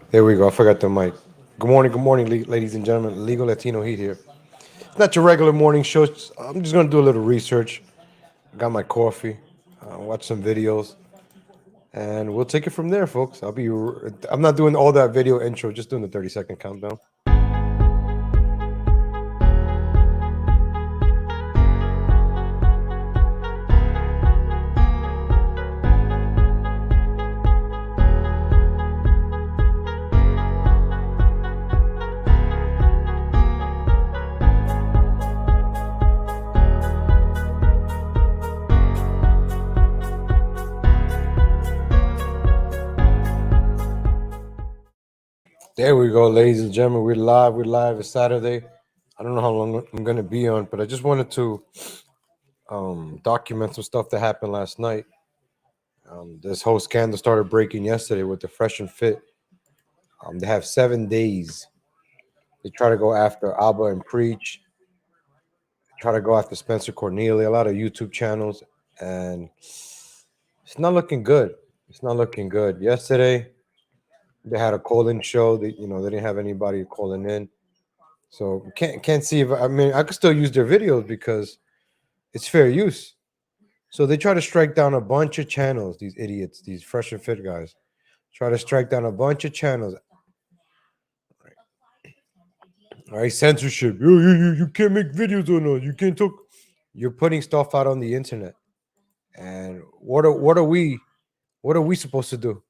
There we go. I forgot the mic. Good morning, ladies and gentlemen. Legal Latino Heat here. It's not your regular morning show. I'm just gonna do a little research. I got my coffee, watch some videos, and we'll take it from there, folks. I'm not doing all that video intro. Just doing the 30-second countdown. There we go, ladies and gentlemen. We're live. We're live. It's Saturday. I don't know how long I'm gonna be on, but I just wanted to document some stuff that happened last night. This whole scandal started breaking yesterday with the Fresh and Fit. They have 7 days. They try to go after Abba and Preach, try to go after Spencer Cornelia, a lot of YouTube channels, and it's not looking good. It's not looking good. Yesterday, they had a call-in show. They didn't have anybody calling in, so can't see if I mean I could still use their videos because it's fair use. So they try to strike down a bunch of channels. These idiots, these Fresh and Fit guys, try to strike down a bunch of channels. All right, censorship. You can't make videos on us. You can't talk. You're putting stuff out on the internet, and what are we supposed to do?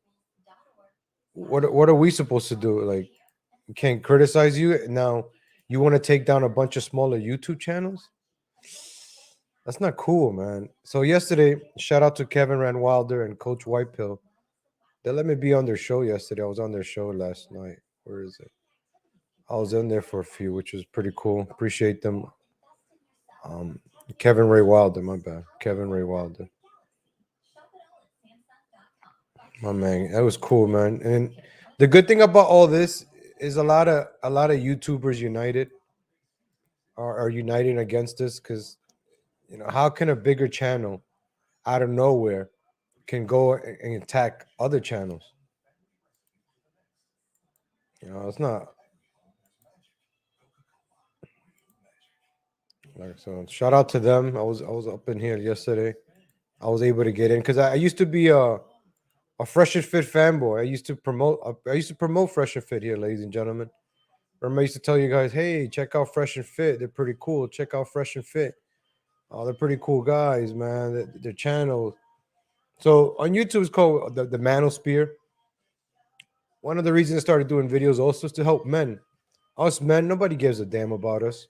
What are we supposed to do? Like, we can't criticize you now. You want to take down a bunch of smaller YouTube channels? That's not cool, man. So yesterday, shout out to Kevin Rand Wilder and Coach Whitepill. They let me be on their show yesterday. I was on their show last night. Where is it? I was in there for a few, which was pretty cool. Appreciate them. Um, Kevin Ray Wilder, my bad. Kevin Ray Wilder, my man. That was cool, man. And the good thing about all this is a lot of YouTubers united are uniting against this because how can a bigger channel out of nowhere can go and attack other channels? It's not like so. Shout out to them. I was up in here yesterday. I was able to get in because I used to be a Fresh and Fit fanboy. I used to promote Fresh and Fit here, ladies and gentlemen. Remember, I used to tell you guys, hey, check out Fresh and Fit. They're pretty cool. Check out Fresh and Fit. Oh, they're pretty cool guys, man. Their channel. So on YouTube, it's called the Manosphere. One of the reasons I started doing videos also is to help men. Us men, nobody gives a damn about us.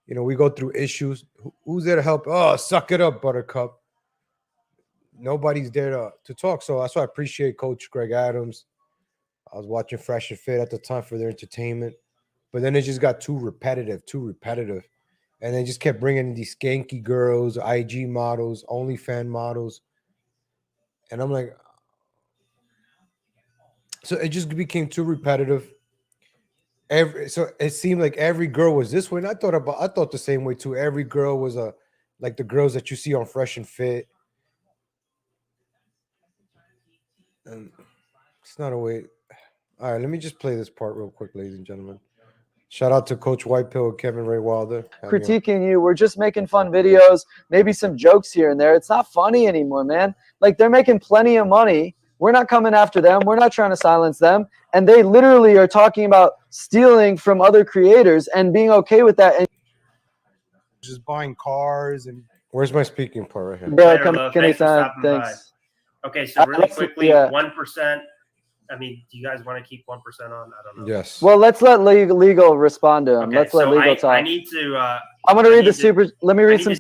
We go through issues. Who's there to help? Oh, suck it up, Buttercup. Nobody's there to talk. So that's why I appreciate Coach Greg Adams. I was watching Fresh and Fit at the time for their entertainment, but then it just got too repetitive, and they just kept bringing in these skanky girls, IG models, OnlyFan models, and I'm like, so it just became too repetitive. So it seemed like every girl was this way, and I thought the same way too. Every girl was like the girls that you see on Fresh and Fit, and it's not a way. All right, let me just play this part real quick, ladies and gentlemen. Shout out to Coach Whitepill and Kevin Ray Wilder. Critiquing you. We're just making fun videos, maybe some jokes here and there. It's not funny anymore, man. Like, they're making plenty of money. We're not coming after them. We're not trying to silence them. And they literally are talking about stealing from other creators and being okay with that. And just buying cars and where's my speaking part right here? yeah, come anytime. Thanks. Okay, so really quickly, 1%. I mean, do you guys want to keep 1% on? I don't know. Yes. Well, let's let legal respond to him. Okay, let's let legal talk. I need to. I'm gonna read the super. Let me read some.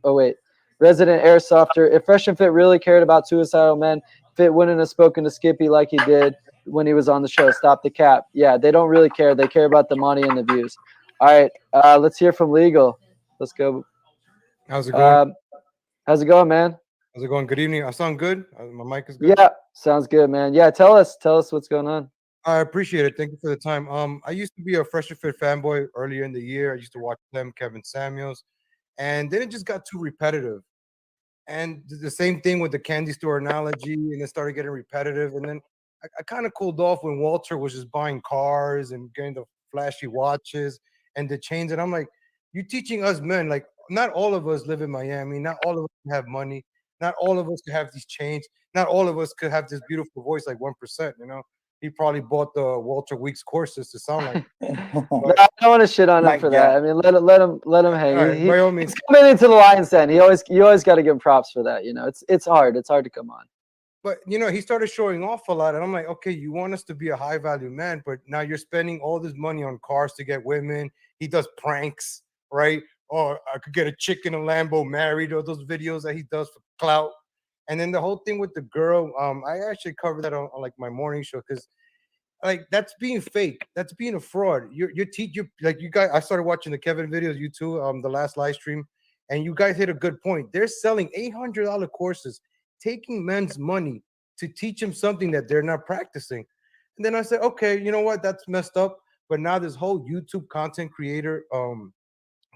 Oh wait, resident airsofter. If Fresh and Fit really cared about suicidal men, Fit wouldn't have spoken to Skippy like he did when he was on the show. Stop the cap. Yeah, they don't really care. They care about the money and the views. All right, let's hear from legal. Let's go. How's it going? How's it going, man? How's it going? Good evening. I sound good. My mic is good. Yeah, sounds good, man. Yeah, tell us what's going on. I appreciate it. Thank you for the time. I used to be a Fresh and Fit fanboy earlier in the year. I used to watch them, Kevin Samuels, and then it just got too repetitive. And the same thing with the candy store analogy, and it started getting repetitive. And then I kind of cooled off when Walter was just buying cars and getting the flashy watches and the chains. And I'm like, you're teaching us men, like, not all of us live in Miami. Not all of us have money. Not all of us could have these chains. Not all of us could have this beautiful voice like 1%. He probably bought the Walter Weeks courses to sound like. No, I don't want to shit on him for that. I mean, let him hang. All right, by all means. He's coming into the Lions Den. You always got to give him props for that. It's hard. It's hard to come on. But he started showing off a lot, and I'm like, okay, you want us to be a high value man, but now you're spending all this money on cars to get women. He does pranks, right? Or I could get a chick in a Lambo married, or those videos that he does for clout. And then the whole thing with the girl, I actually covered that on like my morning show, because like that's being fake, that's being a fraud. You guys, I started watching the Kevin videos, you too, the last live stream, and you guys hit a good point. They're selling $800 courses, taking men's money to teach them something that they're not practicing. And then I said, okay, you know what? That's messed up. But now this whole YouTube content creator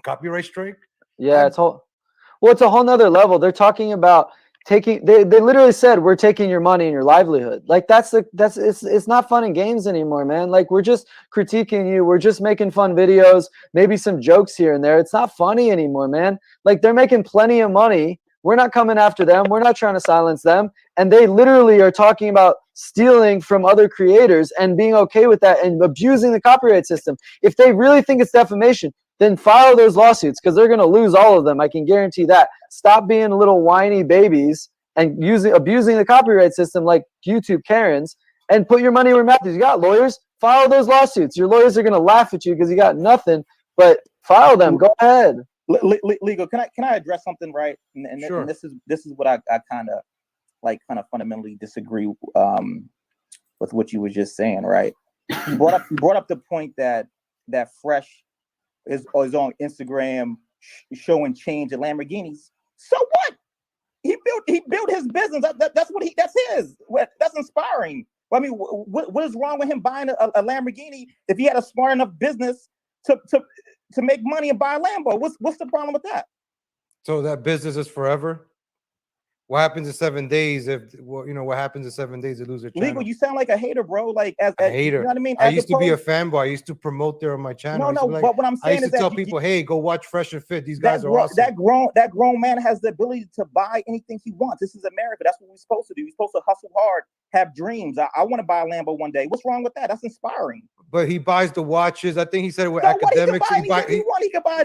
copyright strike. Yeah, it's a whole nother level. They're talking about taking. They literally said, we're taking your money and your livelihood. Like it's not fun and games anymore, man. Like, we're just critiquing you. We're just making fun videos, maybe some jokes here and there. It's not funny anymore, man. Like, they're making plenty of money. We're not coming after them. We're not trying to silence them. And they literally are talking about stealing from other creators and being okay with that and abusing the copyright system. If they really think it's defamation, then file those lawsuits, because they're going to lose all of them. I can guarantee that. Stop being little whiny babies and abusing the copyright system like YouTube Karens, and put your money where mouth is. You got lawyers, file those lawsuits. Your lawyers are going to laugh at you because you got nothing, but file them. Go ahead. Legal. Can I address something, right? And Sure. And this is what I kind of fundamentally disagree with what you were just saying, right? You brought up the point that Fresh is on Instagram showing change at Lamborghinis. So what? He built his business. That's his. That's inspiring. I mean, what is wrong with him buying a Lamborghini if he had a smart enough business to make money and buy a Lambo? What's the problem with that? So that business is forever. What happens in 7 days what happens in 7 days? They lose their channel. Legal, you sound like a hater, bro. Like as a hater. You know what I mean? I used to be a fanboy. I used to promote there on my channel. No, but what I'm saying is that tell people, hey, go watch Fresh and Fit. These guys are awesome. That grown man has the ability to buy anything he wants. This is America. That's what we're supposed to do. We're supposed to hustle hard, have dreams. I want to buy a Lambo one day. What's wrong with that? That's inspiring. But he buys the watches. I think he said it with academics. He could buy a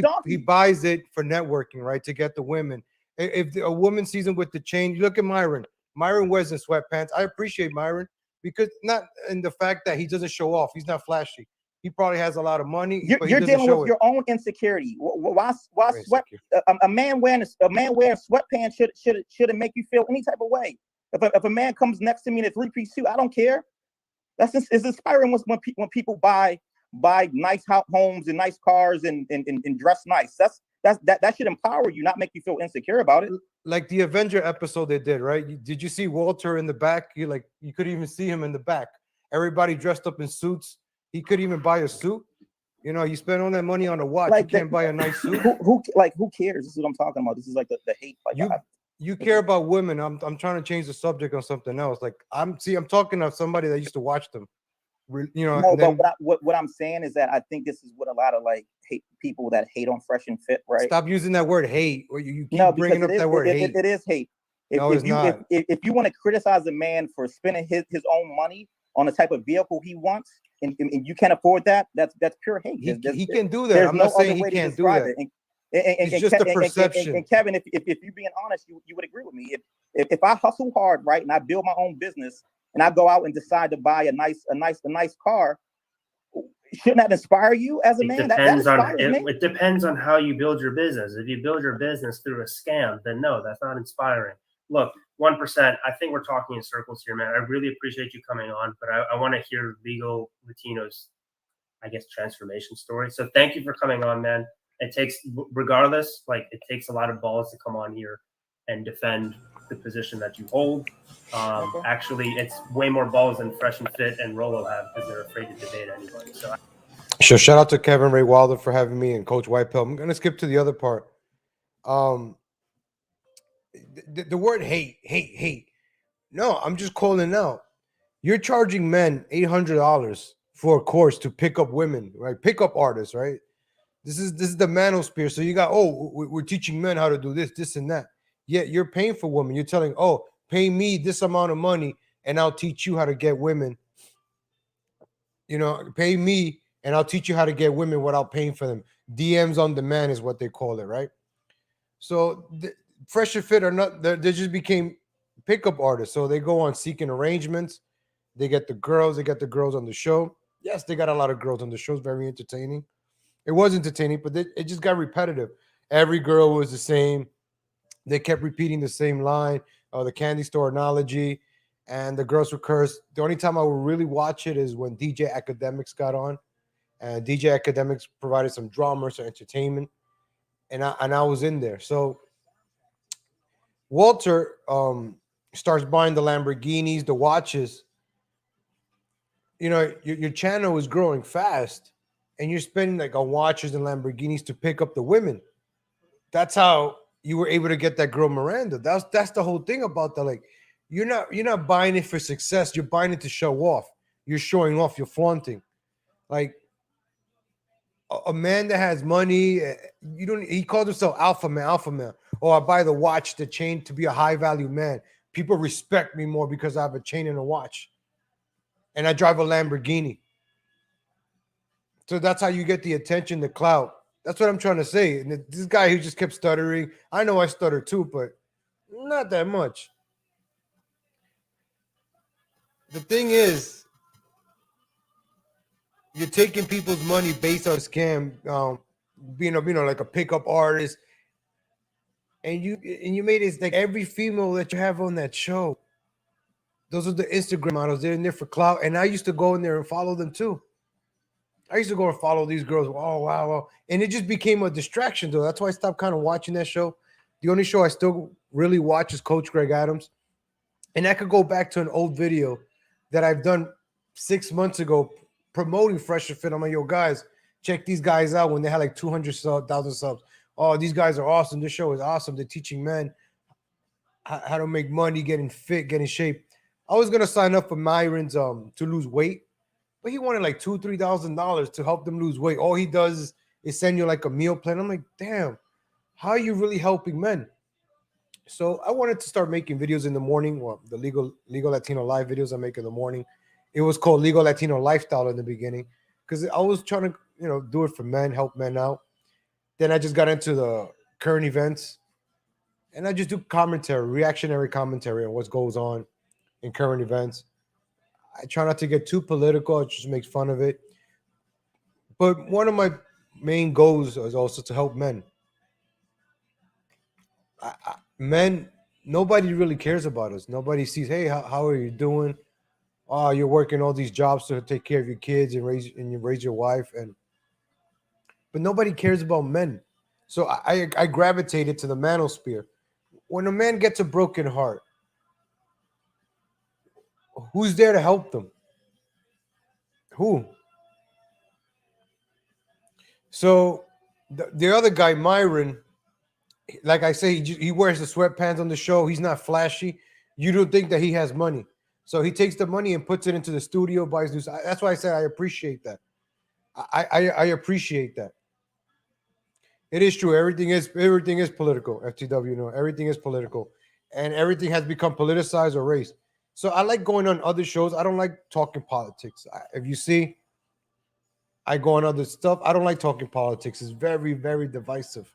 donkey. He buys it for networking, right? To get the women. If a woman sees him with the chain, look at Myron. Myron wears in sweatpants. I appreciate Myron, because not in the fact that he doesn't show off. He's not flashy. He probably has a lot of money. You're dealing with your own insecurity. Why sweat? A man wearing sweatpants shouldn't make you feel any type of way. If a man comes next to me in a 3-piece suit, I don't care. It's inspiring when people buy nice homes and nice cars and dress nice. That should empower you, not make you feel insecure about it. Like the Avenger episode they did, right? Did you see Walter in the back? You couldn't even see him in the back. Everybody dressed up in suits. He couldn't even buy a suit. You spend all that money on a watch. You can't buy a nice suit. Who cares? This is what I'm talking about. This is like the hate. You care about women. I'm trying to change the subject on something else. Like I'm talking to somebody that used to watch them. No, but what I'm saying is that I think this is what a lot of hate people that hate on Fresh and Fit, right? Stop using that word hate. Or you keep bringing up that word hate. It is hate. It's not. If you want to criticize a man for spending his own money on the type of vehicle he wants, and you can't afford that, that's pure hate. He can do that. I'm not saying he can't do that. It's just a perception. And Kevin, if you're being honest, you would agree with me. If I hustle hard, right, and I build my own business, and I go out and decide to buy a nice car, shouldn't that inspire you as a man? It depends on how you build your business. If you build your business through a scam, then no, that's not inspiring. Look, 1%. I think we're talking in circles here, man. I really appreciate you coming on, but I want to hear Legal Latino's, transformation story. So thank you for coming on, man. It takes, regardless, it takes a lot of balls to come on here and defend the position that you hold. Actually, it's way more balls than Fresh and Fit and Rolo have, because they're afraid to debate anybody. So sure. Shout out to Kevin Ray Wilder for having me and Coach Whitepill. I'm gonna skip to the other part. The word hate. No, I'm just calling out. You're charging men $800 for a course to pick up women, right? Pick up artists, right? This is the manosphere. So you got, we're teaching men how to do this, and that. Yet you're paying for women. You're telling, pay me this amount of money, and I'll teach you how to get women. Pay me, and I'll teach you how to get women without paying for them. DMs on demand is what they call it, right? So Fresh and Fit are not. They just became pickup artists. So they go on seeking arrangements. They get the girls. They get the girls on the show. Yes, they got a lot of girls on the show. It's very entertaining. It was entertaining, but it just got repetitive. Every girl was the same. They kept repeating the same line, the candy store analogy, and the girls were cursed. The only time I would really watch it is when DJ Academics got on, and DJ Academics provided some drama, some entertainment, and I was in there. So Walter starts buying the Lamborghinis, the watches. Your channel is growing fast, and you're spending like on watches and Lamborghinis to pick up the women. That's how you were able to get that girl Miranda. That's the whole thing about that. Like, you're not buying it for success. You're buying it to show off. You're showing off. You're flaunting. Like a man that has money, he called himself alpha man. Oh, I buy the watch, the chain to be a high value man. People respect me more because I have a chain and a watch. And I drive a Lamborghini. So that's how you get the attention, the clout. That's what I'm trying to say. And this guy who just kept stuttering, I know I stutter too, but not that much. The thing is, you're taking people's money based on a scam, being like a pickup artist, and you made it like every female that you have on that show. Those are the Instagram models. They're in there for clout, and I used to go in there and follow them too. I used to go and follow these girls. Oh, wow. And it just became a distraction, though. That's why I stopped kind of watching that show. The only show I still really watch is Coach Greg Adams. And I could go back to an old video that I've done 6 months ago promoting Fresh and Fit. I'm like, yo, guys, check these guys out when they had like 200,000 subs. Oh, these guys are awesome. This show is awesome. They're teaching men how to make money, getting fit, getting in shape. I was going to sign up for Myron's to lose weight. But he wanted like $2,000-$3,000 to help them lose weight. All he does is send you like a meal plan. I'm like, damn, how are you really helping men? So I wanted to start making videos in the morning. Well, the legal Latino live videos I make in the morning. It was called Legal Latino Lifestyle in the beginning because I was trying to, do it for men, help men out. Then I just got into the current events, and I just do reactionary commentary on what goes on in current events. I try not to get too political. It just makes fun of it. But one of my main goals is also to help men. Men, nobody really cares about us. Nobody sees, hey, how are you doing? Oh, you're working all these jobs to take care of your kids and raise your wife. But nobody cares about men. So I gravitated to the manosphere. When a man gets a broken heart, who's there to help them? Who? So the other guy, Myron, like I say, he wears the sweatpants on the show. He's not flashy. You don't think that he has money. So he takes the money and puts it into the studio, buys new. That's why I said I appreciate that. I appreciate that. It is true. Everything is political. FTW, everything is political, and everything has become politicized or race. So I like going on other shows. I don't like talking politics. If you see, I go on other stuff. I don't like talking politics. It's very, very divisive.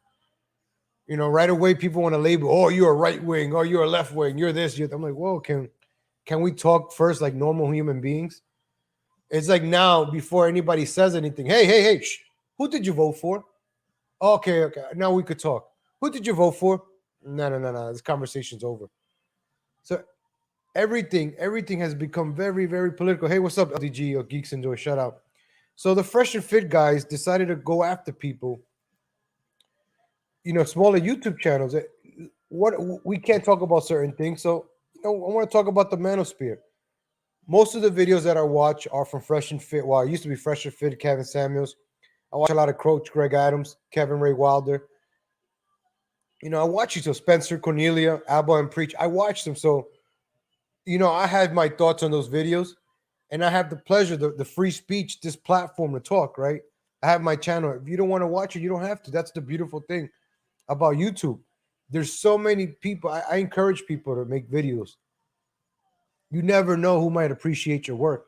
Right away people want to label, oh, you're a right wing, or you're a left wing, you're this, I'm like, whoa, can we talk first like normal human beings? It's like now, before anybody says anything, hey, shh, who did you vote for? Okay, now we could talk. Who did you vote for? No, this conversation's over. So everything has become very, very political. Hey, what's up, LDG or Geeks Enjoy? Shout out. So the Fresh and Fit guys decided to go after people, smaller YouTube channels. What we can't talk about certain things. So, I want to talk about the manosphere. Most of the videos that I watch are from Fresh and Fit. Well, I used to be Fresh and Fit, Kevin Samuels. I watch a lot of Coach Greg Adams, Kevin Ray Wilder. I watch you. So Spencer, Cornelia, Abba, and Preach. I watch them. So, you know, I had my thoughts on those videos, and I have the pleasure, the free speech, this platform to talk, right? I have my channel. If you don't want to watch it, you don't have to. That's the beautiful thing about YouTube. There's so many people. I encourage people to make videos. You never know who might appreciate your work.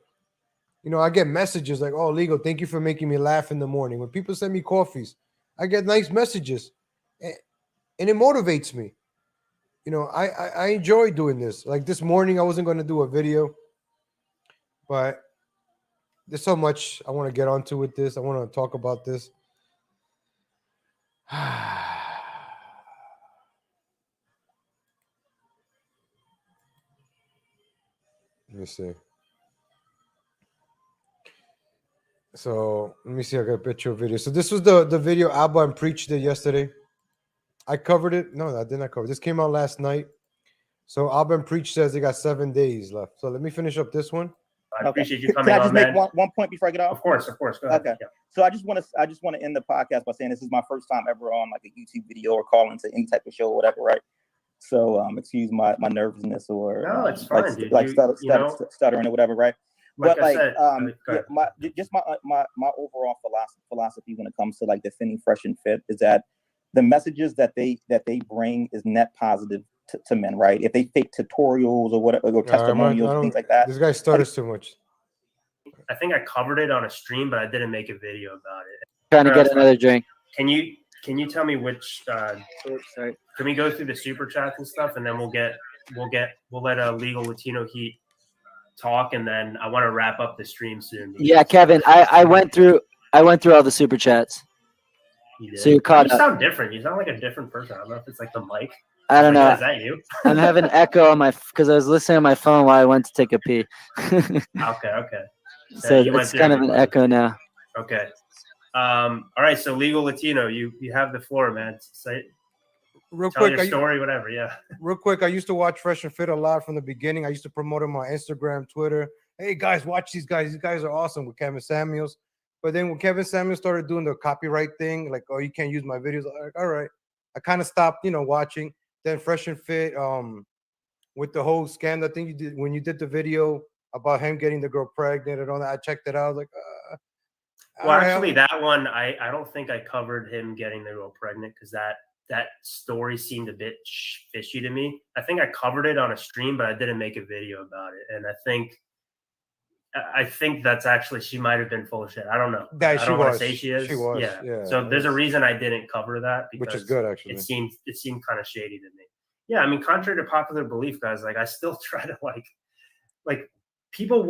You know, I get messages like, "Oh, Legal, thank you for making me laugh in the morning." When people send me coffees, I get nice messages, and it motivates me. You know, I enjoy doing this. Like this morning, I wasn't going to do a video, but there's so much I want to get onto with this. I want to talk about this. Let me see. So let me see. I got a picture of video. So this was the video Abba and Preach did yesterday. I covered it. No, I did not cover. This came out last night. So Abba and Preach says they got 7 days left. So let me finish up this one. I appreciate you Can coming I just on, make man. one point before I get off? Of course. Go ahead. Okay. Yeah. So I just want to end the podcast by saying this is my first time ever on like a YouTube video or calling to any type of show or whatever, right? So excuse my nervousness or No, it's fine, like, dude. like You know, stuttering or whatever, right? like But I like said, go ahead. my overall philosophy when it comes to like defending Fresh and Fit is that the messages that they bring is net positive to men, right? If they fake tutorials or whatever or testimonials, things like that. This guy stutters too much. I think I covered it on a stream, but I didn't make a video about it. Trying to get another drink. Can you tell me which? Sorry. Can we go through the super chats and stuff, and then we'll let Legal Latino Heat talk, and then I want to wrap up the stream soon. Yeah, Kevin, I went through all the super chats. You did? So you're caught You up. sound different. You sound like a different person. I don't know if it's like the mic. I don't know. Is that you? I'm having echo on my because I was listening on my phone while I went to take a pee. Okay. So you went it's through kind of an everybody. echo now. Okay. All right. So Legal Latino, you have the floor, man. Say, Real tell quick, your story, whatever. Yeah. real quick, I used to watch Fresh and Fit a lot from the beginning. I used to promote them on Instagram, Twitter. Hey guys, watch these guys. These guys are awesome with Kevin Samuels. But then when Kevin Samuels started doing the copyright thing, like, oh, you can't use my videos. I'm like, all right. I kind of stopped, watching. Then Fresh and Fit, with the whole scandal thing you did when you did the video about him getting the girl pregnant and all that. I checked it out. I was like, Well, actually, that one I don't think I covered him getting the girl pregnant because that story seemed a bit fishy to me. I think I covered it on a stream, but I didn't make a video about it. And I think that's actually she might have been full of shit. I don't know. I don't want to say she is. She was. Yeah. So there's a reason I didn't cover that because which is good actually. It seemed kind of shady to me. Yeah, I mean, contrary to popular belief, guys, like I still try to like people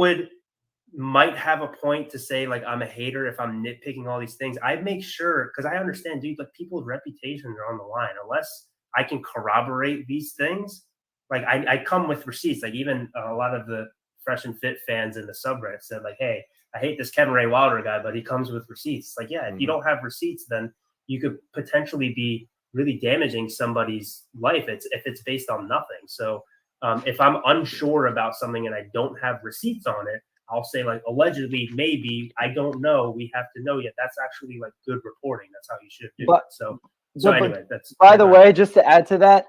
might have a point to say like I'm a hater if I'm nitpicking all these things. I make sure because I understand, dude, like people's reputations are on the line. Unless I can corroborate these things, like I come with receipts. Like even a lot of the Fresh and Fit fans in the subreddit said like, hey, I hate this Kevin Ray Wilder guy, but he comes with receipts. Like, yeah, if you don't have receipts, then you could potentially be really damaging somebody's life. If it's based on nothing. So if I'm unsure about something and I don't have receipts on it, I'll say like allegedly, maybe, I don't know. We have to know yet. That's actually like good reporting. That's how you should do it. So anyway, that's by the way, just to add to that,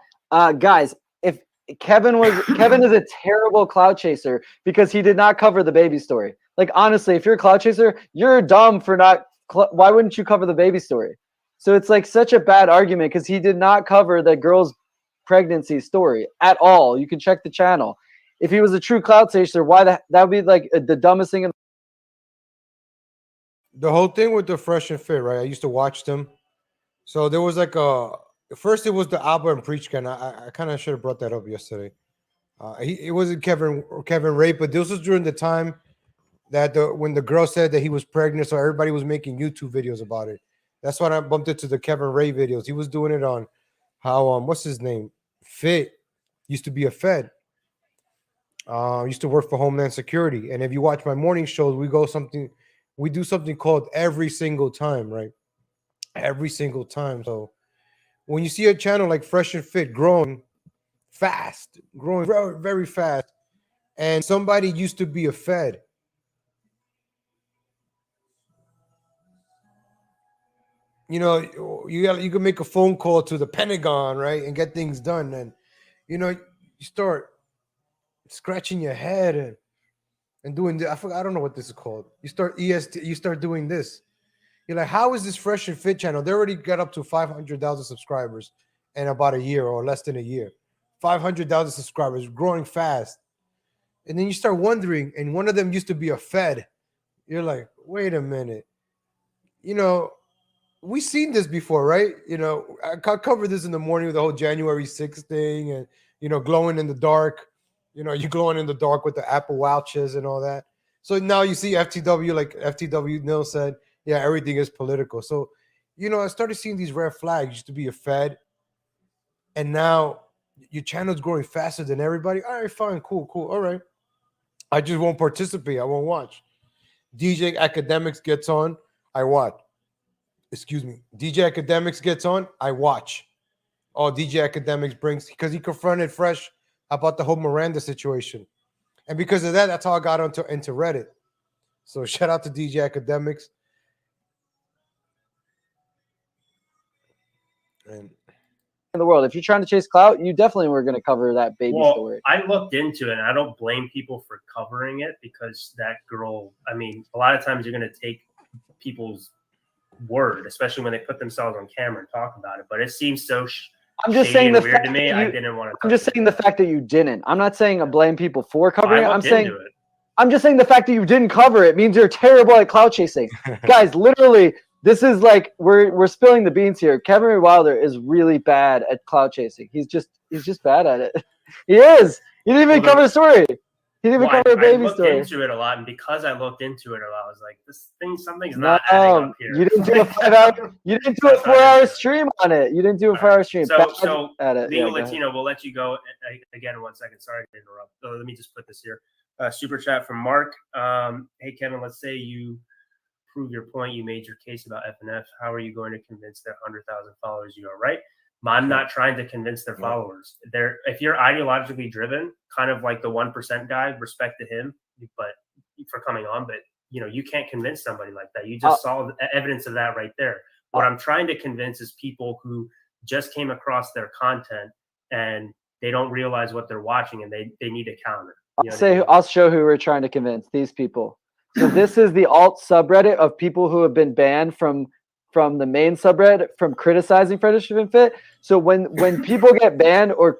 guys, if Kevin is a terrible cloud chaser because he did not cover the baby story. Like honestly, if you're a cloud chaser, you're dumb for not. Why wouldn't you cover the baby story? So it's like such a bad argument because he did not cover the girl's pregnancy story at all. You can check the channel. If he was a true cloud chaser, that would be like the dumbest thing. The whole thing with the Fresh and Fit, right? I used to watch them. So there was like first it was the Abba and Preach guy. And I kind of should have brought that up yesterday. It wasn't Kevin Ray, but this was during the time that when the girl said that he was pregnant, so everybody was making YouTube videos about it. That's why I bumped into the Kevin Ray videos. He was doing it on how what's his name? Fit used to be a Fed. Used to work for Homeland Security. And if you watch my morning shows, we do something called every single time, right? Every single time. So when you see a channel like Fresh and Fit growing very, very fast, and somebody used to be a Fed, you can make a phone call to the Pentagon, right, and get things done. And you start scratching your head and doing this. I don't know what this is called. You start you start doing this. You're like, how is this Fresh and Fit channel? They already got up to 500,000 subscribers in about a year or less than a year. 500,000 subscribers, growing fast. And then you start wondering, and one of them used to be a Fed. You're like, wait a minute. You know, we've seen this before, right? You know, I covered this in the morning with the whole January 6th thing and, you know, glowing in the dark. You know, you're glowing in the dark with the Apple Watches and all that. So now you see FTW, like FTW Nil said, yeah, everything is political. So, you know, I started seeing these red flags. You used to be a Fed, and now your channel's growing faster than everybody. All right, fine, cool. All right. I just won't participate. I won't watch. DJ Academics gets on, I watch. Excuse me. DJ Academics gets on, I watch. Oh, DJ Academics brings, because he confronted Fresh about the whole Miranda situation. And because of that, that's how I got into Reddit. So shout out to DJ Academics. And in the world. If you're trying to chase clout, you definitely were going to cover that baby story. I looked into it, and I don't blame people for covering it, because that girl, I mean, a lot of times you're going to take people's word, especially when they put themselves on camera and talk about it. But it seems so I'm just saying the weird to me. I didn't want to. I'm just saying the fact that you didn't. I'm not saying I blame people for covering it. I'm I'm just saying the fact that you didn't cover it means you're terrible at clout chasing. Guys, literally, this is like we're spilling the beans here. Kevin Ray Wilder is really bad at clout chasing. He's just bad at it. He is. He didn't even cover a story. He didn't even cover a baby story. I looked into it a lot, and because I looked into it a lot, I was like, something's not adding up here. You didn't do a 5-hour. You didn't do a 4-hour stream on it. You didn't do a 4-hour stream. So at it. Legal Latino, we'll let you go again in 1 second. Sorry to interrupt. So let me just put this here. Super chat from Mark. Hey Kevin, let's say you prove your point. You made your case about FNF. How are you going to convince their 100,000 followers you are right? I'm not trying to convince their followers. If you're ideologically driven, kind of like the 1% guy, respect to him, but for coming on, but you know, you can't convince somebody like that. You just saw the evidence of that right there. What I'm trying to convince is people who just came across their content and they don't realize what they're watching, and they need a counter. I'll show who we're trying to convince. These people. So this is the alt subreddit of people who have been banned from the main subreddit from criticizing Fresh and Fit. So when people get banned or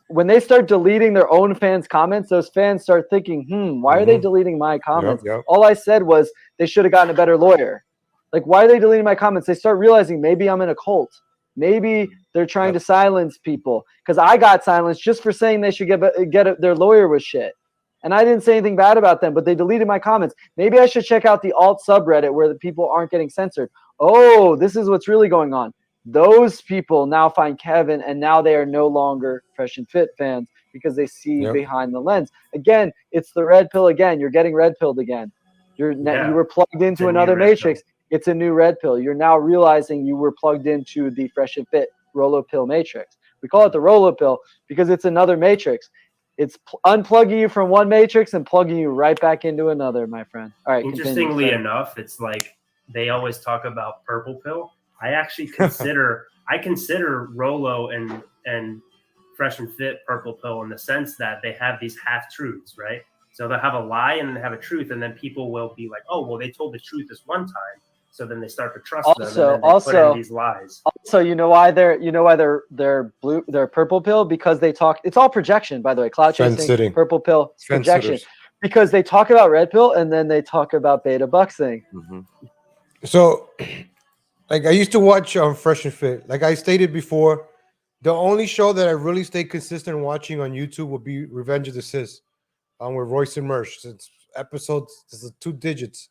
when they start deleting their own fans' comments, those fans start thinking, why are they deleting my comments? Yep. All I said was they should have gotten a better lawyer. Like, why are they deleting my comments? They start realizing maybe I'm in a cult. Maybe they're trying to silence people, because I got silenced just for saying they should get their lawyer was shit. And I didn't say anything bad about them, but they deleted my comments. Maybe I should check out the alt subreddit where the people aren't getting censored. Oh, this is what's really going on. Those people now find Kevin, and now they are no longer Fresh and Fit fans because they see behind the lens. Again, it's the red pill again. You're getting red pilled again. You were plugged into another matrix. It's a new red pill. You're now realizing you were plugged into the Fresh and Fit Rolo pill matrix. We call it the Rolo pill because it's another matrix. It's unplugging you from one matrix and plugging you right back into another, my friend. All right. Interestingly enough, it's like they always talk about purple pill. I actually consider Rolo and Fresh and Fit purple pill in the sense that they have these half truths, right? So they'll have a lie and then have a truth, and then people will be like, "Oh, well, they told the truth this one time." So then they start to trust them, and then they put in these lies. Also, you know why they're blue, they're purple pill, because they talk. It's all projection, by the way. Cloud chasing, purple pill, projection, because they talk about red pill and then they talk about beta buxing. So, like, I used to watch Fresh and Fit. Like I stated before, the only show that I really stay consistent watching on YouTube would be Revenge of the Sis, with Royce and Mersh. Since episodes, this is 2 digits.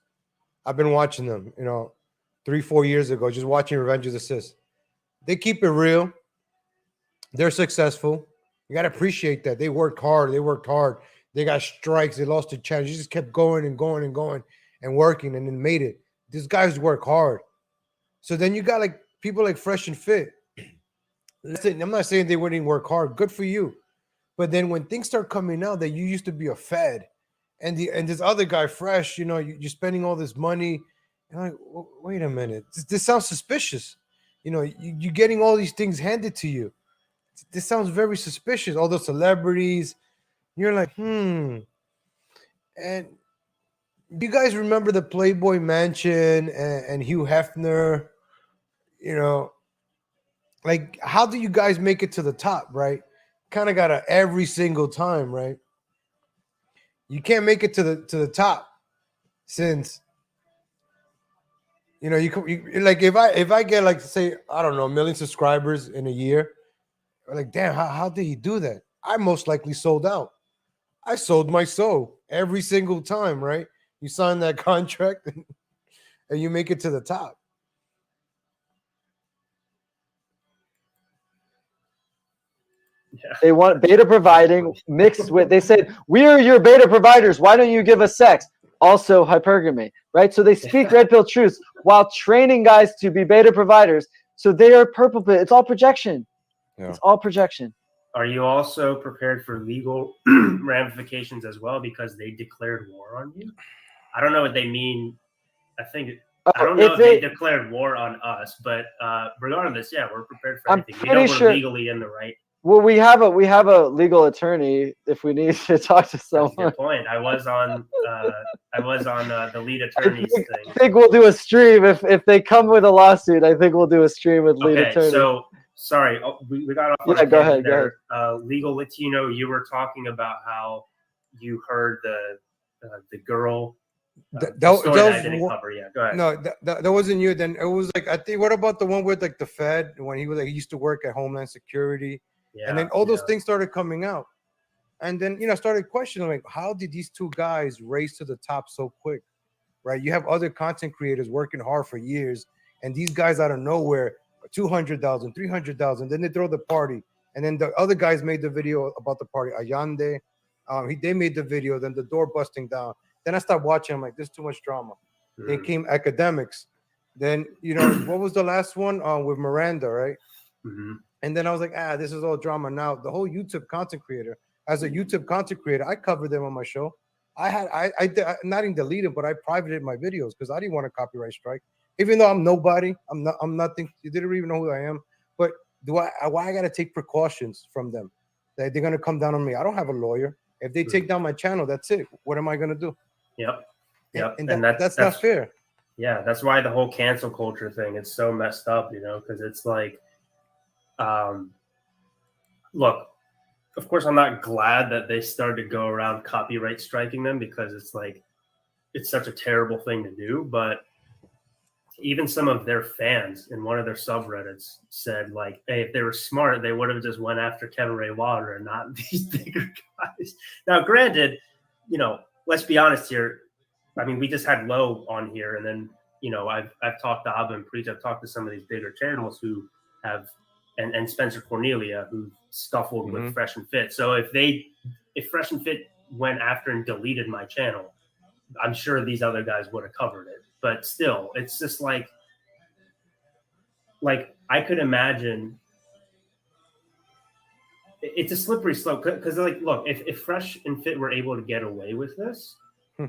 I've been watching them, 3-4 years ago, just watching Revenge of the Sis. They keep it real. They're successful. You got to appreciate that. They worked hard. They got strikes. They lost the challenge. They just kept going and going and going and working, and then made it. These guys work hard. So then you got like people like Fresh and Fit. Listen, I'm not saying they wouldn't work hard. Good for you. But then when things start coming out that you used to be a Fed, and this other guy, Fresh, you're spending all this money. And I'm like, wait a minute. This sounds suspicious. You're getting all these things handed to you. This sounds very suspicious. All those celebrities, You're like, And do you guys remember the Playboy Mansion and Hugh Hefner? You know, like how do you guys make it to the top, right? Kind of gotta every single time, right? You can't make it to the top since like if I get like say I don't know 1 million subscribers in a year, like damn, how did he do that? I most likely sold out. I sold my soul every single time, right? You sign that contract and you make it to the top. Yeah. They want beta providing mixed with, they said, we're your beta providers. Why don't you give us sex? Also hypergamy, right? So they speak red pill truths while training guys to be beta providers. So they are purple pill. It's all projection. Yeah. It's all projection. Are you also prepared for legal ramifications as well because they declared war on you? I don't know what they mean. I don't know if they declared war on us, but regardless, yeah, we're prepared for anything. We know we're legally in the right. Well, we have a legal attorney if we need to talk to someone. That's a good point. I was on the lead attorney's thing. I think we'll do a stream if they come with a lawsuit. I think we'll do a stream with lead attorney. So sorry, we got off. Yeah, go ahead. Legal Latino, you were talking about how you heard the girl. That was I didn't cover. Yeah, go ahead. No, that wasn't you. Then it was like I think. What about the one with like the Fed when he used to work at Homeland Security? Yeah, and then all those things started coming out, and then started questioning like, how did these two guys raise to the top so quick, right? You have other content creators working hard for years, and these guys out of nowhere, 200,000, 300,000. Then they throw the party, and then the other guys made the video about the party. Allende, they made the video. Then the door busting down. Then I stopped watching. I'm like, there's too much drama. Then came academics. Then what was the last one with Miranda, right? Mm-hmm. And then I was like, this is all drama. Now the whole YouTube content creator, as a YouTube content creator, I covered them on my show. I not even deleted, but I privated my videos because I didn't want a copyright strike. Even though I'm nobody, I'm nothing. You didn't even know who I am. But why I gotta take precautions from them? That they're gonna come down on me. I don't have a lawyer. If they take down my channel, that's it. What am I gonna do? Yep. And that's not fair. Yeah, that's why the whole cancel culture thing is so messed up, because it's like, look, of course, I'm not glad that they started to go around copyright striking them because it's like, it's such a terrible thing to do. But even some of their fans in one of their subreddits said like, hey, if they were smart, they would have just went after Kevin Ray Wilder and not these bigger guys. Now, granted, let's be honest here. I mean, we just had Low on here, and then I've talked to Abba and Preach. I've talked to some of these bigger channels who have, and Spencer Cornelia who scuffled with Fresh and Fit. So if Fresh and Fit went after and deleted my channel, I'm sure these other guys would have covered it. But still, it's just like I could imagine. It's a slippery slope because, like, look, if Fresh and Fit were able to get away with this,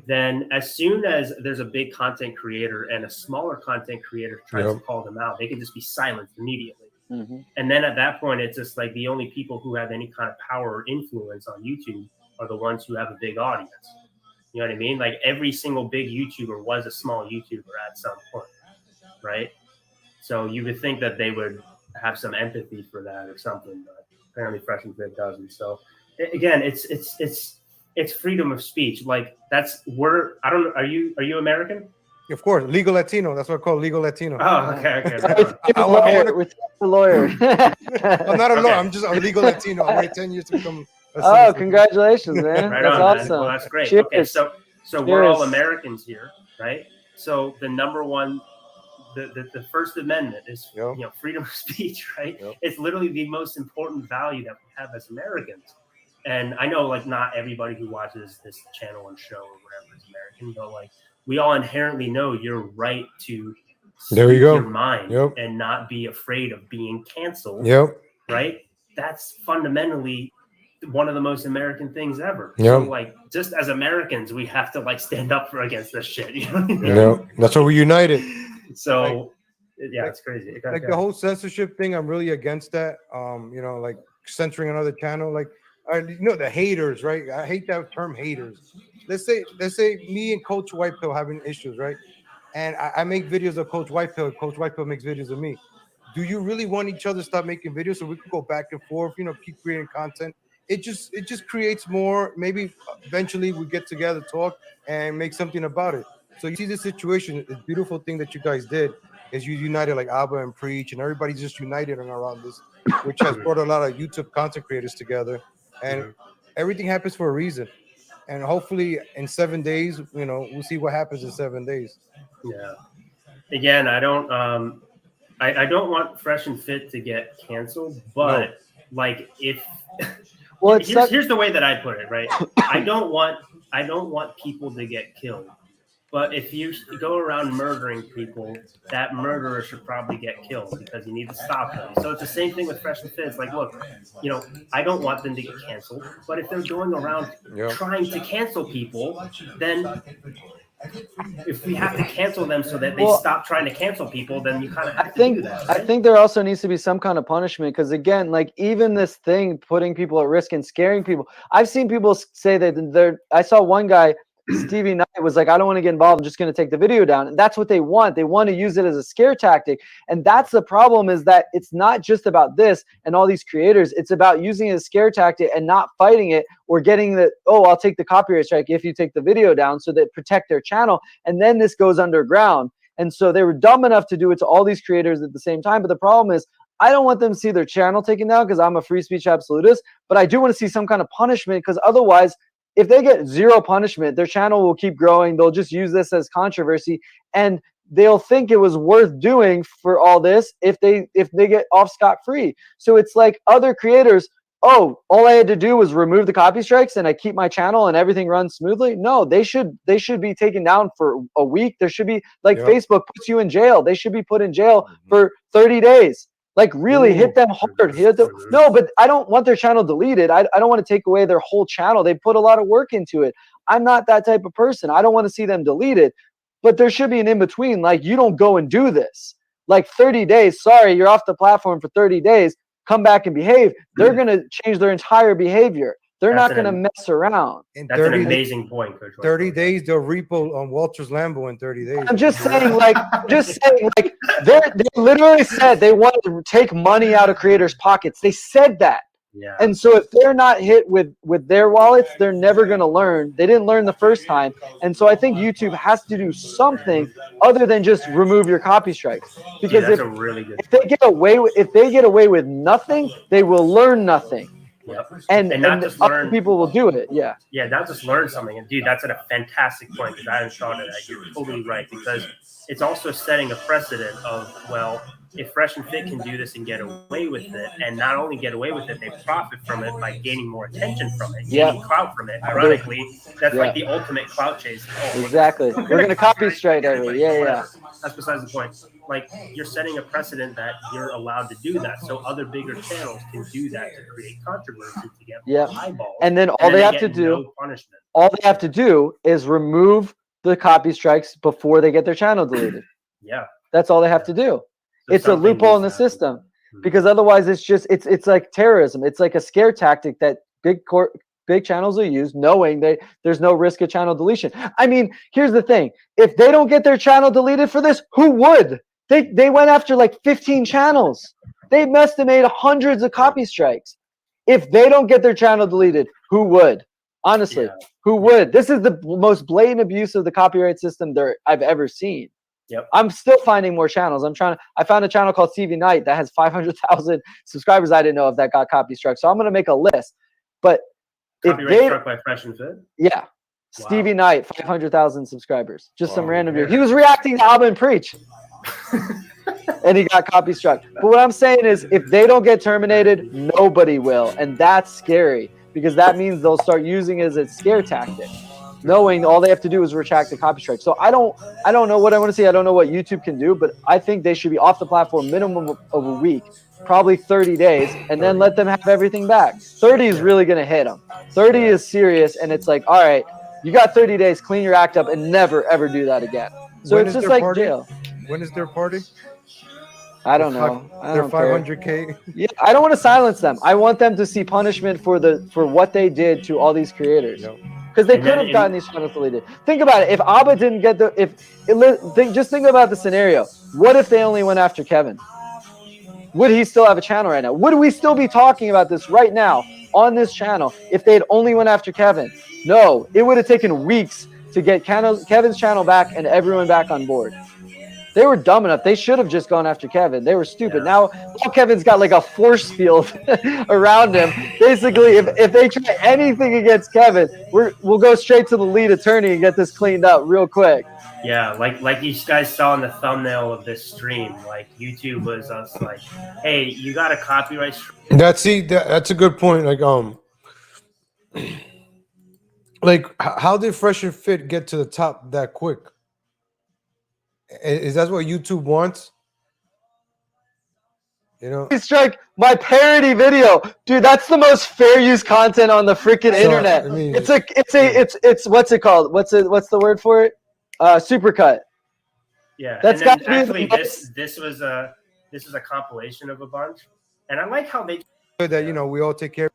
then as soon as there's a big content creator and a smaller content creator tries to call them out, they can just be silenced immediately. Mm-hmm. And then at that point, it's just like the only people who have any kind of power or influence on YouTube are the ones who have a big audience. You know what I mean? Like every single big YouTuber was a small YouTuber at some point, right? So you would think that they would have some empathy for that or something, but apparently Fresh and Fit doesn't. So again, it's freedom of speech. Like I don't know. Are you American? Of course, legal Latino. That's what I call legal Latino. Oh, okay. We're a lawyer. I'm not a lawyer. I'm just a legal Latino. I wait 10 years to become. Congratulations, man! Right that's on, awesome. Man. Well, that's great. Cheers. Okay, so we're all Americans here, right? So the number one, the First Amendment is freedom of speech, right? Yep. It's literally the most important value that we have as Americans. And I know, like, not everybody who watches this channel and show or whatever is American, but like we all inherently know your right to speak your mind and not be afraid of being canceled. Yep. Right? That's fundamentally one of the most American things ever. Yep. So, like, just as Americans, we have to like stand up against this shit. You know what I mean? Yeah, that's why we're united. So, it's crazy. Like the whole censorship thing, I'm really against that. Like censoring another channel. Like You know, the haters, right? I hate that term haters. Let's say me and Coach Whitepill having issues, right? And I make videos of Coach Whitepill. Coach Whitepill makes videos of me. Do you really want each other to stop making videos so we could go back and forth? You know, keep creating content. It just creates more. Maybe eventually we get together, talk, and make something about it. So you see this situation. The beautiful thing that you guys did is you united like Abba and Preach, and everybody's just united around this, which has brought a lot of YouTube content creators together. And everything happens for a reason. And hopefully in 7 days, you know, we'll see what happens in 7 days. Yeah. Again, I don't want Fresh and Fit to get canceled, but like if Well, here's the way that I put it, right? I don't want people to get killed. But if you go around murdering people, that murderer should probably get killed because you need to stop them. So it's the same thing with Fresh and Fit. It's like, look, you know, I don't want them to get canceled, but if they're going around trying to cancel people, then if we have to cancel them so that they stop trying to cancel people, then you kind of have to do that. Right? I think there also needs to be some kind of punishment because, again, like even this thing, putting people at risk and scaring people. I've seen people say that I saw one guy, Stevie Knight, was like, I don't want to get involved. I'm just going to take the video down. And that's what they want. They want to use it as a scare tactic. And that's the problem, is that it's not just about this and all these creators. It's about using it as a scare tactic and not fighting it or getting the, oh, I'll take the copyright strike if you take the video down, so that protect their channel. And then this goes underground. And so they were dumb enough to do it to all these creators at the same time. But the problem is, I don't want them to see their channel taken down because I'm a free speech absolutist. But I do want to see some kind of punishment, because otherwise, if they get zero punishment, their channel will keep growing. They'll just use this as controversy, and they'll think it was worth doing for all this if they get off scot-free. So it's like other creators, oh, all I had to do was remove the copy strikes and I keep my channel and everything runs smoothly. No, they should be taken down for a week. There should be, like, Facebook puts you in jail. They should be put in jail for 30 days. Like, really hit them hard. No, but I don't want their channel deleted. I don't want to take away their whole channel. They put a lot of work into it. I'm not that type of person. I don't want to see them deleted. But there should be an in-between. Like, you don't go and do this. Like, 30 days, sorry, you're off the platform for 30 days. Come back and behave. They're going to change their entire behavior. They're not going to mess around. That's an amazing point, Coach. 30 days, they'll repo on Walter's Lambo in 30 days. I'm just saying, like, they literally said they wanted to take money out of creators' pockets. They said that. Yeah. And so if they're not hit with their wallets, they're never going to learn. They didn't learn the first time. And so I think YouTube has to do something other than just remove your copy strikes. Because if they get away with nothing, they will learn nothing. Yep. And not just other people will do it. Yeah. Yeah, not just learn something. And dude, that's a fantastic point, because I hadn't thought of that. You're totally right, because it's also setting a precedent of, well, if Fresh and Fit can do this and get away with it, and not only get away with it, they profit from it by gaining more attention from it, gaining clout from it. Ironically, that's like the ultimate clout chase. Oh, exactly. We're going to copy strike everybody. Yeah. That's besides the point. Like, you're setting a precedent that you're allowed to do that, so other bigger channels can do that to create controversy, to get more eyeballs. And then all they have to do, is remove the copy strikes before they get their channel deleted. Yeah, that's all they have to do. So it's a loophole in the system, because otherwise it's like terrorism. It's like a scare tactic that big channels will use, knowing there's no risk of channel deletion. I mean, here's the thing: if they don't get their channel deleted for this, who would? They went after like 15 channels. They must have made hundreds of copy strikes. If they don't get their channel deleted, who would? Honestly, who would? This is the most blatant abuse of the copyright system I've ever seen. Yep. I'm still finding more channels. I found a channel called Stevie Knight that has 500,000 subscribers. I didn't know if that got copy struck. So I'm going to make a list. But copyright struck by Fresh and Fit? Yeah. Wow. Stevie Knight, 500,000 subscribers. Just some random dude. He was reacting to Alvin Preach. And he got copy struck. But what I'm saying is, if they don't get terminated, nobody will. And that's scary, because that means they'll start using it as a scare tactic, knowing all they have to do is retract the copy strike. So I don't know what I want to see. I don't know what YouTube can do, but I think they should be off the platform minimum of a week, probably 30 days, and then let them have everything back. 30 is really going to hit them. 30 is serious, and it's like, all right, you got 30 days, clean your act up, and never, ever do that again. So it's just like jail. When is their party? I don't know. I They're don't care. 500K. Yeah, I don't want to silence them. I want them to see punishment for what they did to all these creators. Yep. Because they And could then have gotten these channels deleted. Think about it. If Abba didn't get just think about the scenario. What if they only went after Kevin? Would he still have a channel right now? Would we still be talking about this right now on this channel if they had only went after Kevin? No, it would have taken weeks to get Kevin's channel back and everyone back on board. They were dumb enough. They should have just gone after Kevin. They were stupid. Yeah. Now Kevin's got like a force field around him. Basically, if they try anything against Kevin, we'll go straight to the lead attorney and get this cleaned up real quick. Yeah, like you guys saw in the thumbnail of this stream, like YouTube was us like, hey, you got a copyright strike. That's a good point. Like how did Fresh and Fit get to the top that quick? Is that what YouTube wants? You know, Strike my parody video, dude. That's the most fair use content on the freaking internet. I mean, it's what's it called? What's the word for it? Supercut. Yeah, That's and then got to be actually the this was a compilation of a bunch, and I like how they that we all take care.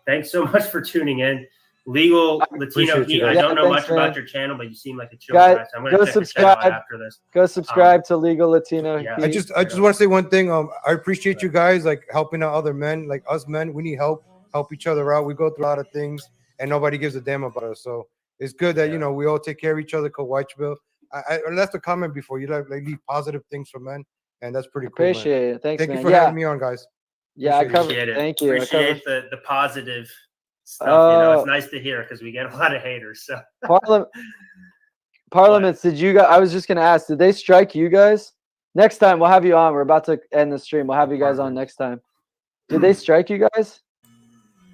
Thanks so much for tuning in. Legal Latino appreciate Heat. you I guys. don't know Thanks, much man. about your channel, but you seem like a chill Guys, guy. So I'm gonna go check your channel out subscribe. after this. Go subscribe to Legal Latino. Yeah. Heat. I just want to say one thing. I appreciate you guys like helping out other men, like us men. We need help each other out. We go through a lot of things, and nobody gives a damn about us. So it's good that we all take care of each other. Whiteville. I left a comment before you like leave positive things for men, and that's pretty cool. Appreciate it. Thanks, Thank man. you for having me on, guys. Yeah, I Appreciate covered. Appreciate it. Thank you. Appreciate the positive stuff. Oh. It's nice to hear because we get a lot of haters. So Parliaments, did you guys? I was just gonna ask, did they strike you guys? Next time we'll have you on. We're about to end the stream. We'll have you guys on next time. Did they strike you guys?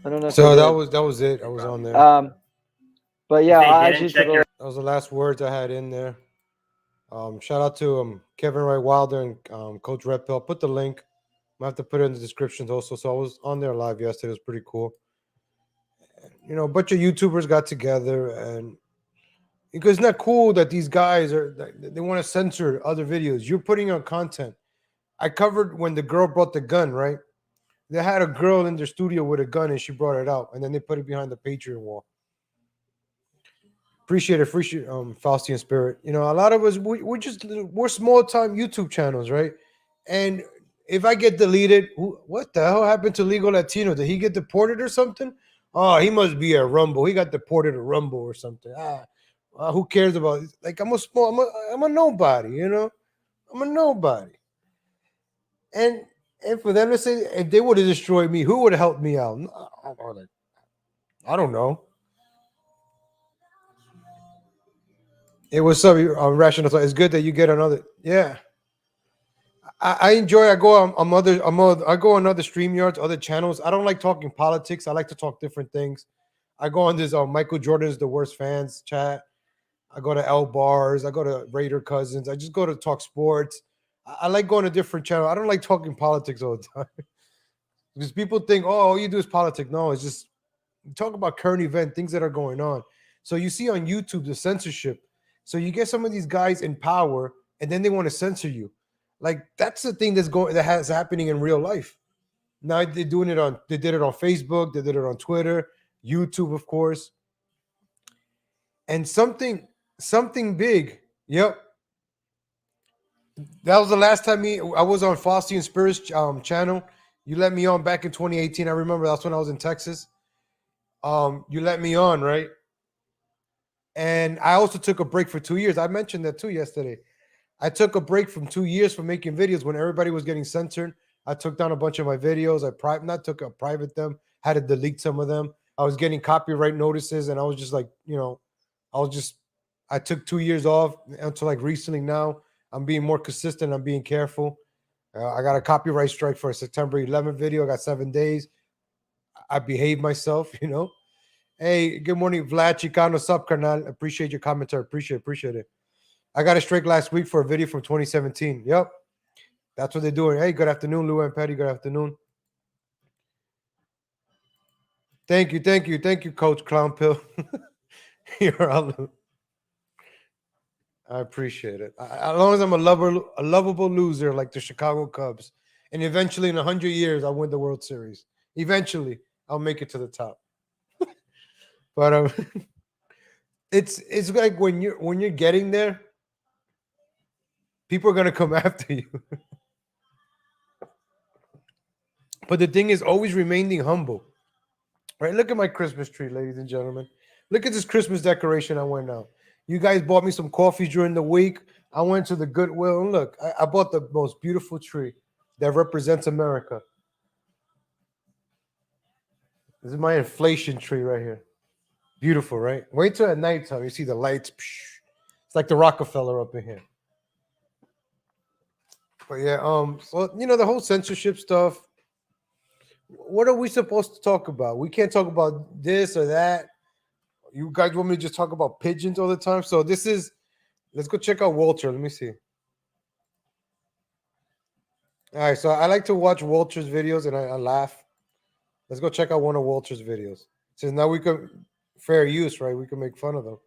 I don't know. If So they that was it. I was on there. did. But yeah, I'll add you to the. That was the last words I had in there. Shout out to Kevin Wright Wilder and Coach Red Pill. I'll put the link. I have to put it in the descriptions also. So I was on there live yesterday. It was pretty cool. A bunch of YouTubers got together, and because it's not cool that these guys they want to censor other videos. You're putting on content. I covered when the girl brought the gun, right? They had a girl in their studio with a gun, and she brought it out, and then they put it behind the Patreon wall. Appreciate Faustian Spirit. A lot of us we're small time YouTube channels, right? And if I get deleted, what the hell happened to Legal Latino? Did he get deported or something? Oh, he must be a Rumble. He got deported to Rumble or something. Who cares about it? Like I'm a nobody, I'm a nobody. And for them to say if they would have destroyed me, who would have helped me out? I don't know. It was some rational thought. It's good that you get another. Yeah, I enjoy. I go on I go on other StreamYards, other channels. I don't like talking politics. I like to talk different things. I go on this Michael Jordan's the worst fans chat. I go to L Bars. I go to Raider Cousins. I just go to talk sports. I like going to different channels. I don't like talking politics all the time because people think, oh, all you do is politics. No, it's just talk about current event, things that are going on. So you see on YouTube the censorship. So you get some of these guys in power, and then they want to censor you. Like that's the thing that's happening in real life. Now they're doing it they did it on Facebook, they did it on Twitter, YouTube, of course. And something big. Yep. That was the last time I was on Faustian Spirit's channel. You let me on back in 2018. I remember that's when I was in Texas. You let me on, right? And I also took a break for 2 years. I mentioned that too yesterday. I took a break from 2 years from making videos when everybody was getting censored. I took down a bunch of my videos. I private them, had to delete some of them. I was getting copyright notices, and I was just like, I took 2 years off until like recently now. I'm being more consistent. I'm being careful. I got a copyright strike for a September 11th video. I got 7 days. I behaved myself, Hey, good morning, Vlad Chicano. Sup, carnal? Appreciate your commentary. Appreciate it. I got a strike last week for a video from 2017. Yep. That's what they're doing. Hey, good afternoon, Lou and Patty. Good afternoon. Thank you, Coach Clown Pill. You're all. I appreciate it. As long as I'm a lovable loser like the Chicago Cubs, and eventually in 100 years I'll win the World Series. Eventually, I'll make it to the top. But it's like when you're getting there, people are gonna come after you. But the thing is, always remaining humble. Right? Look at my Christmas tree, ladies and gentlemen. Look at this Christmas decoration I went out. You guys bought me some coffee during the week. I went to the Goodwill, and look, I bought the most beautiful tree that represents America. This is my inflation tree right here. Beautiful, right? Wait till at nighttime you see the lights. It's like the Rockefeller up in here. But yeah, so the whole censorship stuff. What are we supposed to talk about? We can't talk about this or that. You guys want me to just talk about pigeons all the time? So let's go check out Walter. Let me see. All right, so I like to watch Walter's videos and I laugh. Let's go check out one of Walter's videos. Since now we can fair use, right? We can make fun of them.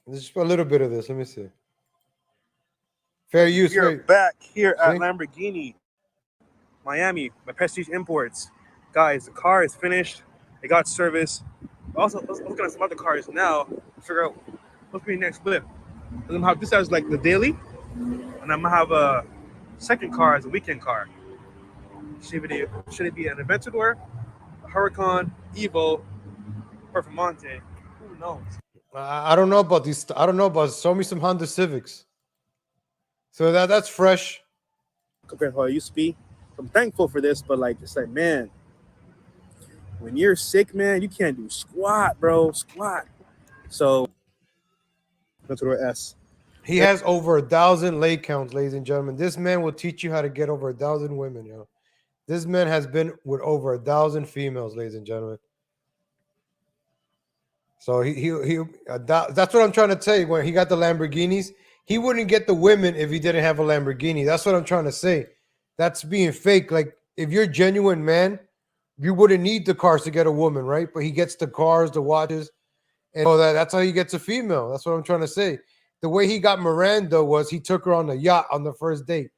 There's just a little bit of this. Let me see. Fair use. We are right? back here at See? Lamborghini, Miami, my Prestige Imports. Guys, the car is finished. It got service. Also, let's look at some other cars now to figure out what's going to be next flip. I'm going to have this as like the daily, and I'm going to have a second car as a weekend car. Should it be an Aventador, a Huracan, Evo, Performante? Who knows? I don't know about these. I don't know about. Show me some Honda Civics. So that's fresh. Compared to how it used to be. I'm thankful for this, but like, it's like, man, when you're sick, man, you can't do squat, bro. Squat. So that's what S. He has over 1,000 leg counts, ladies and gentlemen. This man will teach you how to get over 1,000 women, yo. This man has been with over 1,000 females, ladies and gentlemen. So that's what I'm trying to tell you. When he got the Lamborghinis, he wouldn't get the women if he didn't have a Lamborghini. That's what I'm trying to say. That's being fake. Like, if you're a genuine man, you wouldn't need the cars to get a woman, right? But he gets the cars, the watches, and all that. That's how he gets a female. That's what I'm trying to say. The way he got Miranda was he took her on a yacht on the first date.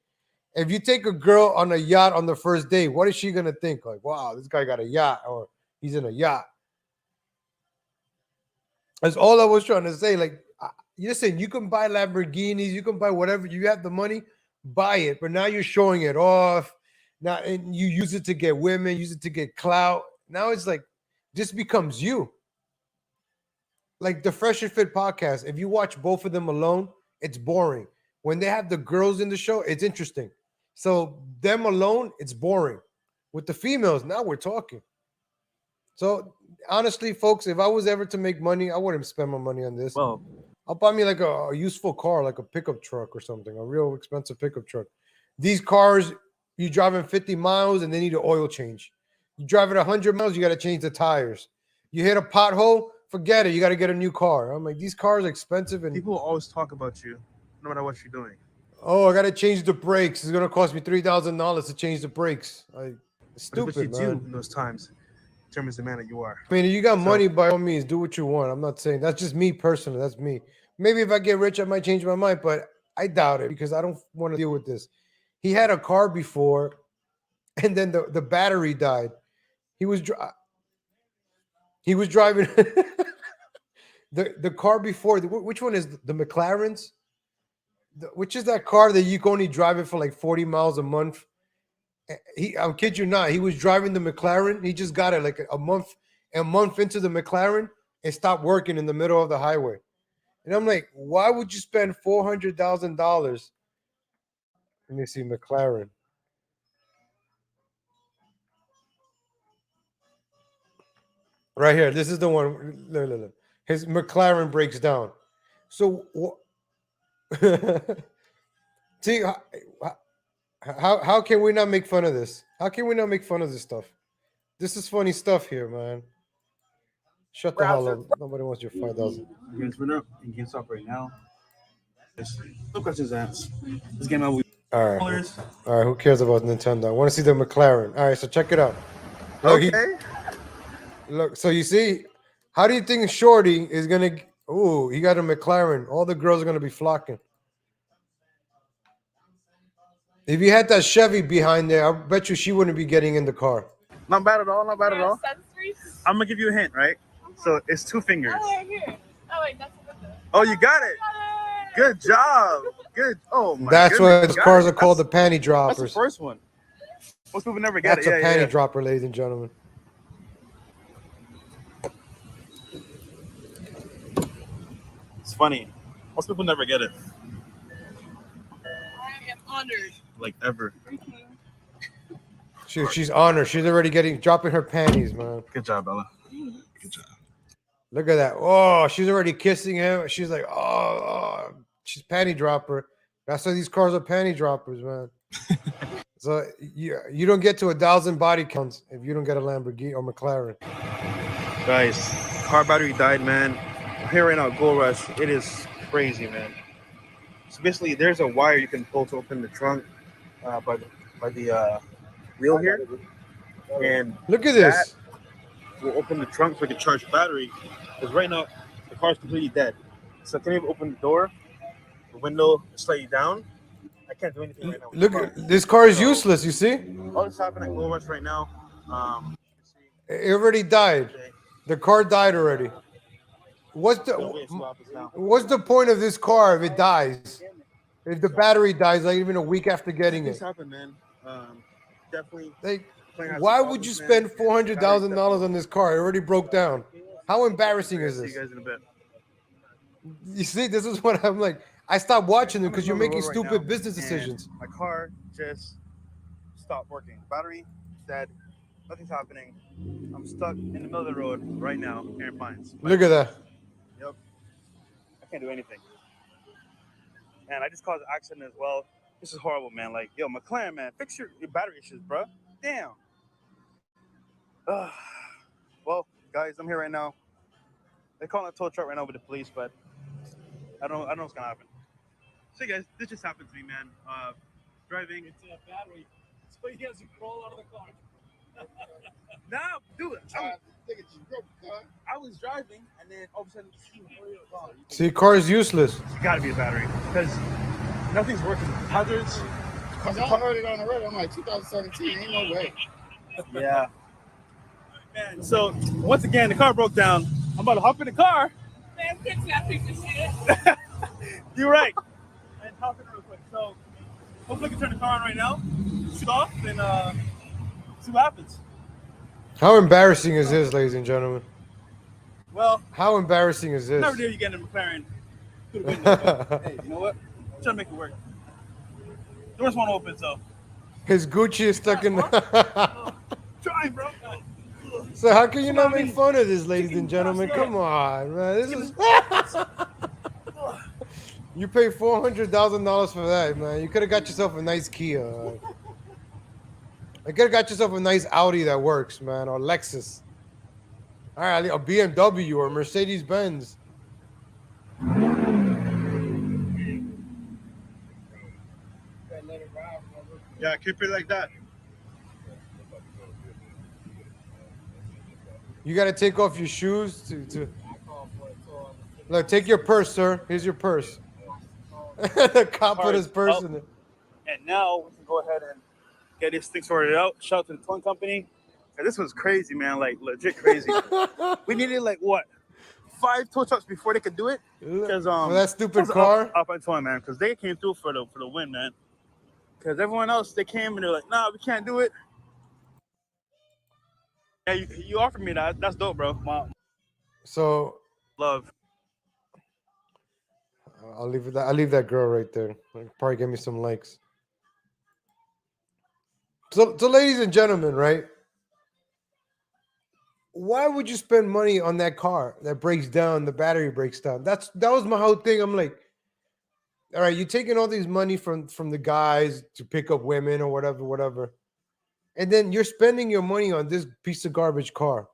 If you take a girl on a yacht on the first date, what is she going to think? Like, wow, this guy got a yacht, or he's in a yacht. That's all I was trying to say. Like, listen, you can buy Lamborghinis, you can buy whatever. You have the money, buy it. But now you're showing it off. Now, and you use it to get women, use it to get clout. Now it's like, this becomes you. Like the Fresh and Fit podcast, if you watch both of them alone, it's boring. When they have the girls in the show, it's interesting. So them alone, it's boring. With the females, now we're talking. So honestly, folks, if I was ever to make money, I wouldn't spend my money on this. Well, I'll buy me like a useful car, like a pickup truck or something, a real expensive pickup truck. These cars, you driving 50 miles and they need an oil change. You drive it 100 miles, you got to change the tires. You hit a pothole, forget it. You got to get a new car. I'm like, these cars are expensive. And people always talk about you, no matter what you're doing. Oh, I got to change the brakes. It's going to cost me $3,000 to change the brakes. It's stupid, what you man. do in those times determines the man that you are. I mean, if you got money, by all means, do what you want. I'm not saying that's just me personally. That's me. Maybe if I get rich, I might change my mind, but I doubt it because I don't want to deal with this. He had a car before, and then the battery died. He was driving the car before. Which one is the McLarens? Which is that car that you can only drive it for like 40 miles a month? I'm kid you not. He was driving the McLaren. He just got it like a month into the McLaren and stopped working in the middle of the highway. And I'm like, why would you spend $400,000? Let me see, McLaren. Right here. This is the one. Look. His McLaren breaks down. So, see, how can we not make fun of this? How can we not make fun of this stuff? This is funny stuff here, man. Shut the hell up. Nobody wants your 5,000. You can spin up and get stop right now. No questions asked. This game out. All right. Who cares about Nintendo? I want to see the McLaren. All right, so check it out. Look, okay. Look, so you see, How do you think Shorty is gonna? Oh, he got a McLaren. All the girls are gonna be flocking. If you had that Chevy behind there, I bet you she wouldn't be getting in the car. Not bad at all. Not bad at all. I'm gonna give you a hint, right? So it's 2 fingers. Oh, right here. Oh, wait, that's a good. Oh, you got it. Good job. Good. Oh my. That's why goodness. those cars are That's- called the panty That's the droppers. first one. Most people never get That's it. a Yeah, panty dropper, ladies and gentlemen. It's funny. Most people never get it. I am honored. Like ever. She's honored. She's already dropping her panties, man. Good job, Bella. Good job. Look at that. Oh, she's already kissing him. She's like, oh, she's panty dropper. That's why these cars are panty droppers, man. So you don't get to 1,000 body counts if you don't get a Lamborghini or McLaren. Guys, car battery died, man. I'm here right now, Gold Rush. It is crazy, man. So basically, there's a wire you can pull to open the trunk by the wheel here, and Look at this. will open the trunk so we can charge the battery. Because right now, the car's completely dead. So can you open the door, the window is slightly down? I can't do anything right now. with Look, the car. this car is useless. You see, All this happening at Gold Rush right now. it already died. Okay. The car died already. What's So wait, see the what happens now. what's the point of this car if it dies? If the battery dies, like even a week after getting Things it, happen, man. Definitely. like, playing has why some would you problems, man. spend $400,000 on this car? It already broke down. How embarrassing is See this? you guys in a bit. You see, this is what I'm like. I stopped watching them because you're I'm on the making road right stupid now, business and decisions. My car just stopped working. Battery dead. Nothing's happening. I'm stuck in the middle of the road right now, here in Pines. Look at that. Yep. I can't do anything. And I just caused an accident as well. This is horrible, man. Like, yo, McLaren, man, fix your battery issues, bro. Damn. Well, guys, I'm here right now. They're calling a tow truck right now with the police, but I don't know what's gonna happen. So, guys, this just happened to me, man. Driving. It's a battery. So he has to crawl out of the car. No, dude. I was driving, and then all of a sudden, See, car is useless. it's gotta be a battery because nothing's working. Hazards. Because I heard it on the radio. I'm like, 2017, ain't no way. Yeah. Man, so once again, the car broke down. I'm about to hop in the car. Man, fix that piece of shit. You're right. And hop in real quick. So hopefully I can turn the car on right now. Shoot off and see what happens. How embarrassing is this, ladies and gentlemen? Well, How embarrassing is this? never did you get in a McLaren through the window. But, hey, you know what? I'm trying to make it work. Doors won't open, so His Gucci is stuck in the. try, bro. So how can you not make fun of this, ladies and gentlemen? Come on, man. This is. You pay $400,000 for that, man. You could have got yourself a nice Kia. You could have got yourself a nice Audi that works, man, or Lexus. All right, a BMW or Mercedes Benz. Yeah, keep it like that. You got to take off your shoes to. Look, take your purse, sir. Here's your purse. The cop put his purse in it. And now we can go ahead and get this thing sorted out. Shout out to the towing company. And this was crazy, man. Like legit crazy. We needed like what, 5 tow trucks before they could do it. Because For that stupid car. Up and towing, man. Because they came through for the win, man. Because everyone else they came and they're like, nah, we can't do it. Yeah, you offered me that. That's dope, bro. Wow. So Love. I'll leave that girl right there. Probably give me some likes. So ladies and gentlemen, right? Why would you spend money on that car that breaks down, the battery breaks down? That was my whole thing. I'm like, all right, you're taking all these money from the guys to pick up women or whatever. And then you're spending your money on this piece of garbage car.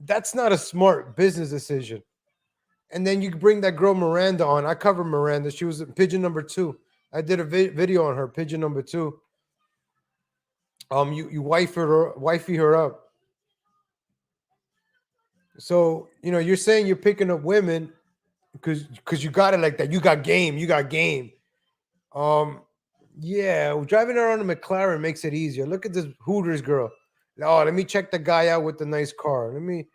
That's not a smart business decision. And then you bring that girl Miranda on. I covered Miranda. She was pigeon number 2. I did a video on her, pigeon number 2. You wifey her up. So you're saying you're picking up women because you got it like that. You got game. You got game. Yeah, driving around a McLaren makes it easier. Look at this Hooters girl. Oh, let me check the guy out with the nice car. Let me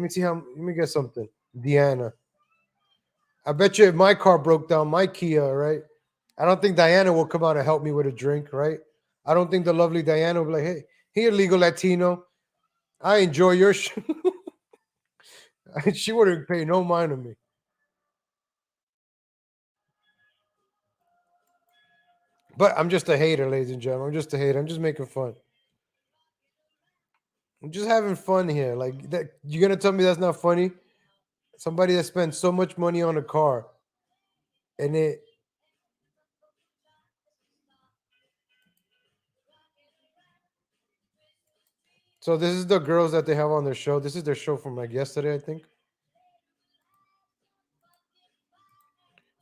see how. Let me get something. Deanna. I bet you if my car broke down, my Kia, right? I don't think Diana will come out and help me with a drink, right? I don't think the lovely Diana will be like, hey, here, legal Latino. I enjoy your shit. She wouldn't pay no mind on me. But I'm just a hater, ladies and gentlemen. I'm just a hater. I'm just making fun. I'm just having fun here. Like that, you're gonna tell me that's not funny? Somebody that spends so much money on a car, and it. So this is the girls that they have on their show. This is their show from like yesterday, I think.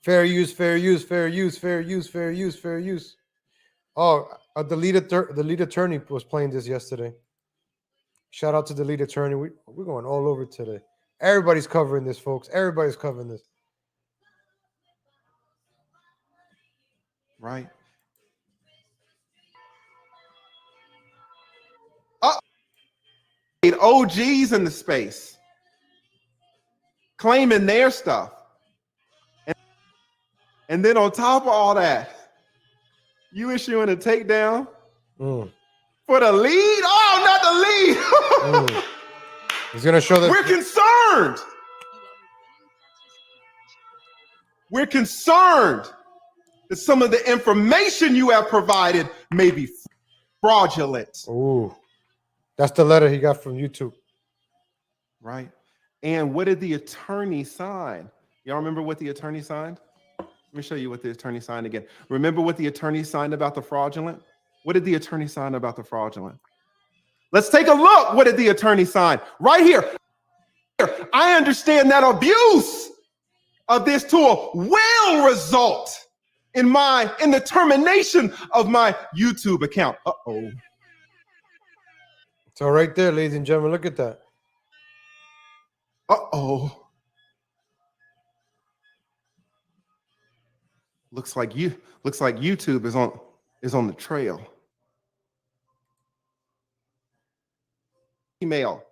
Fair use, fair use, fair use, fair use, fair use, fair use. Oh, the lead attorney was playing this yesterday. Shout out to the lead attorney. We're going all over today. Everybody's covering this, folks. Everybody's covering this. Right. OGs in the space claiming their stuff. And then on top of all that, you issuing a takedown for the lead? Oh, not the lead. He's going to show that. We're concerned. We're concerned that some of the information you have provided may be fraudulent. Ooh. That's the letter he got from YouTube. Right. And what did the attorney sign? Y'all remember what the attorney signed? Let me show you what the attorney signed again. Remember what the attorney signed about the fraudulent? What did the attorney sign about the fraudulent? Let's take a look. What did the attorney sign? Right here. I understand that abuse of this tool will result in the termination of my YouTube account. Uh-oh. So right there, ladies and gentlemen, look at that. Uh-oh. Looks like YouTube is on the trail. Email.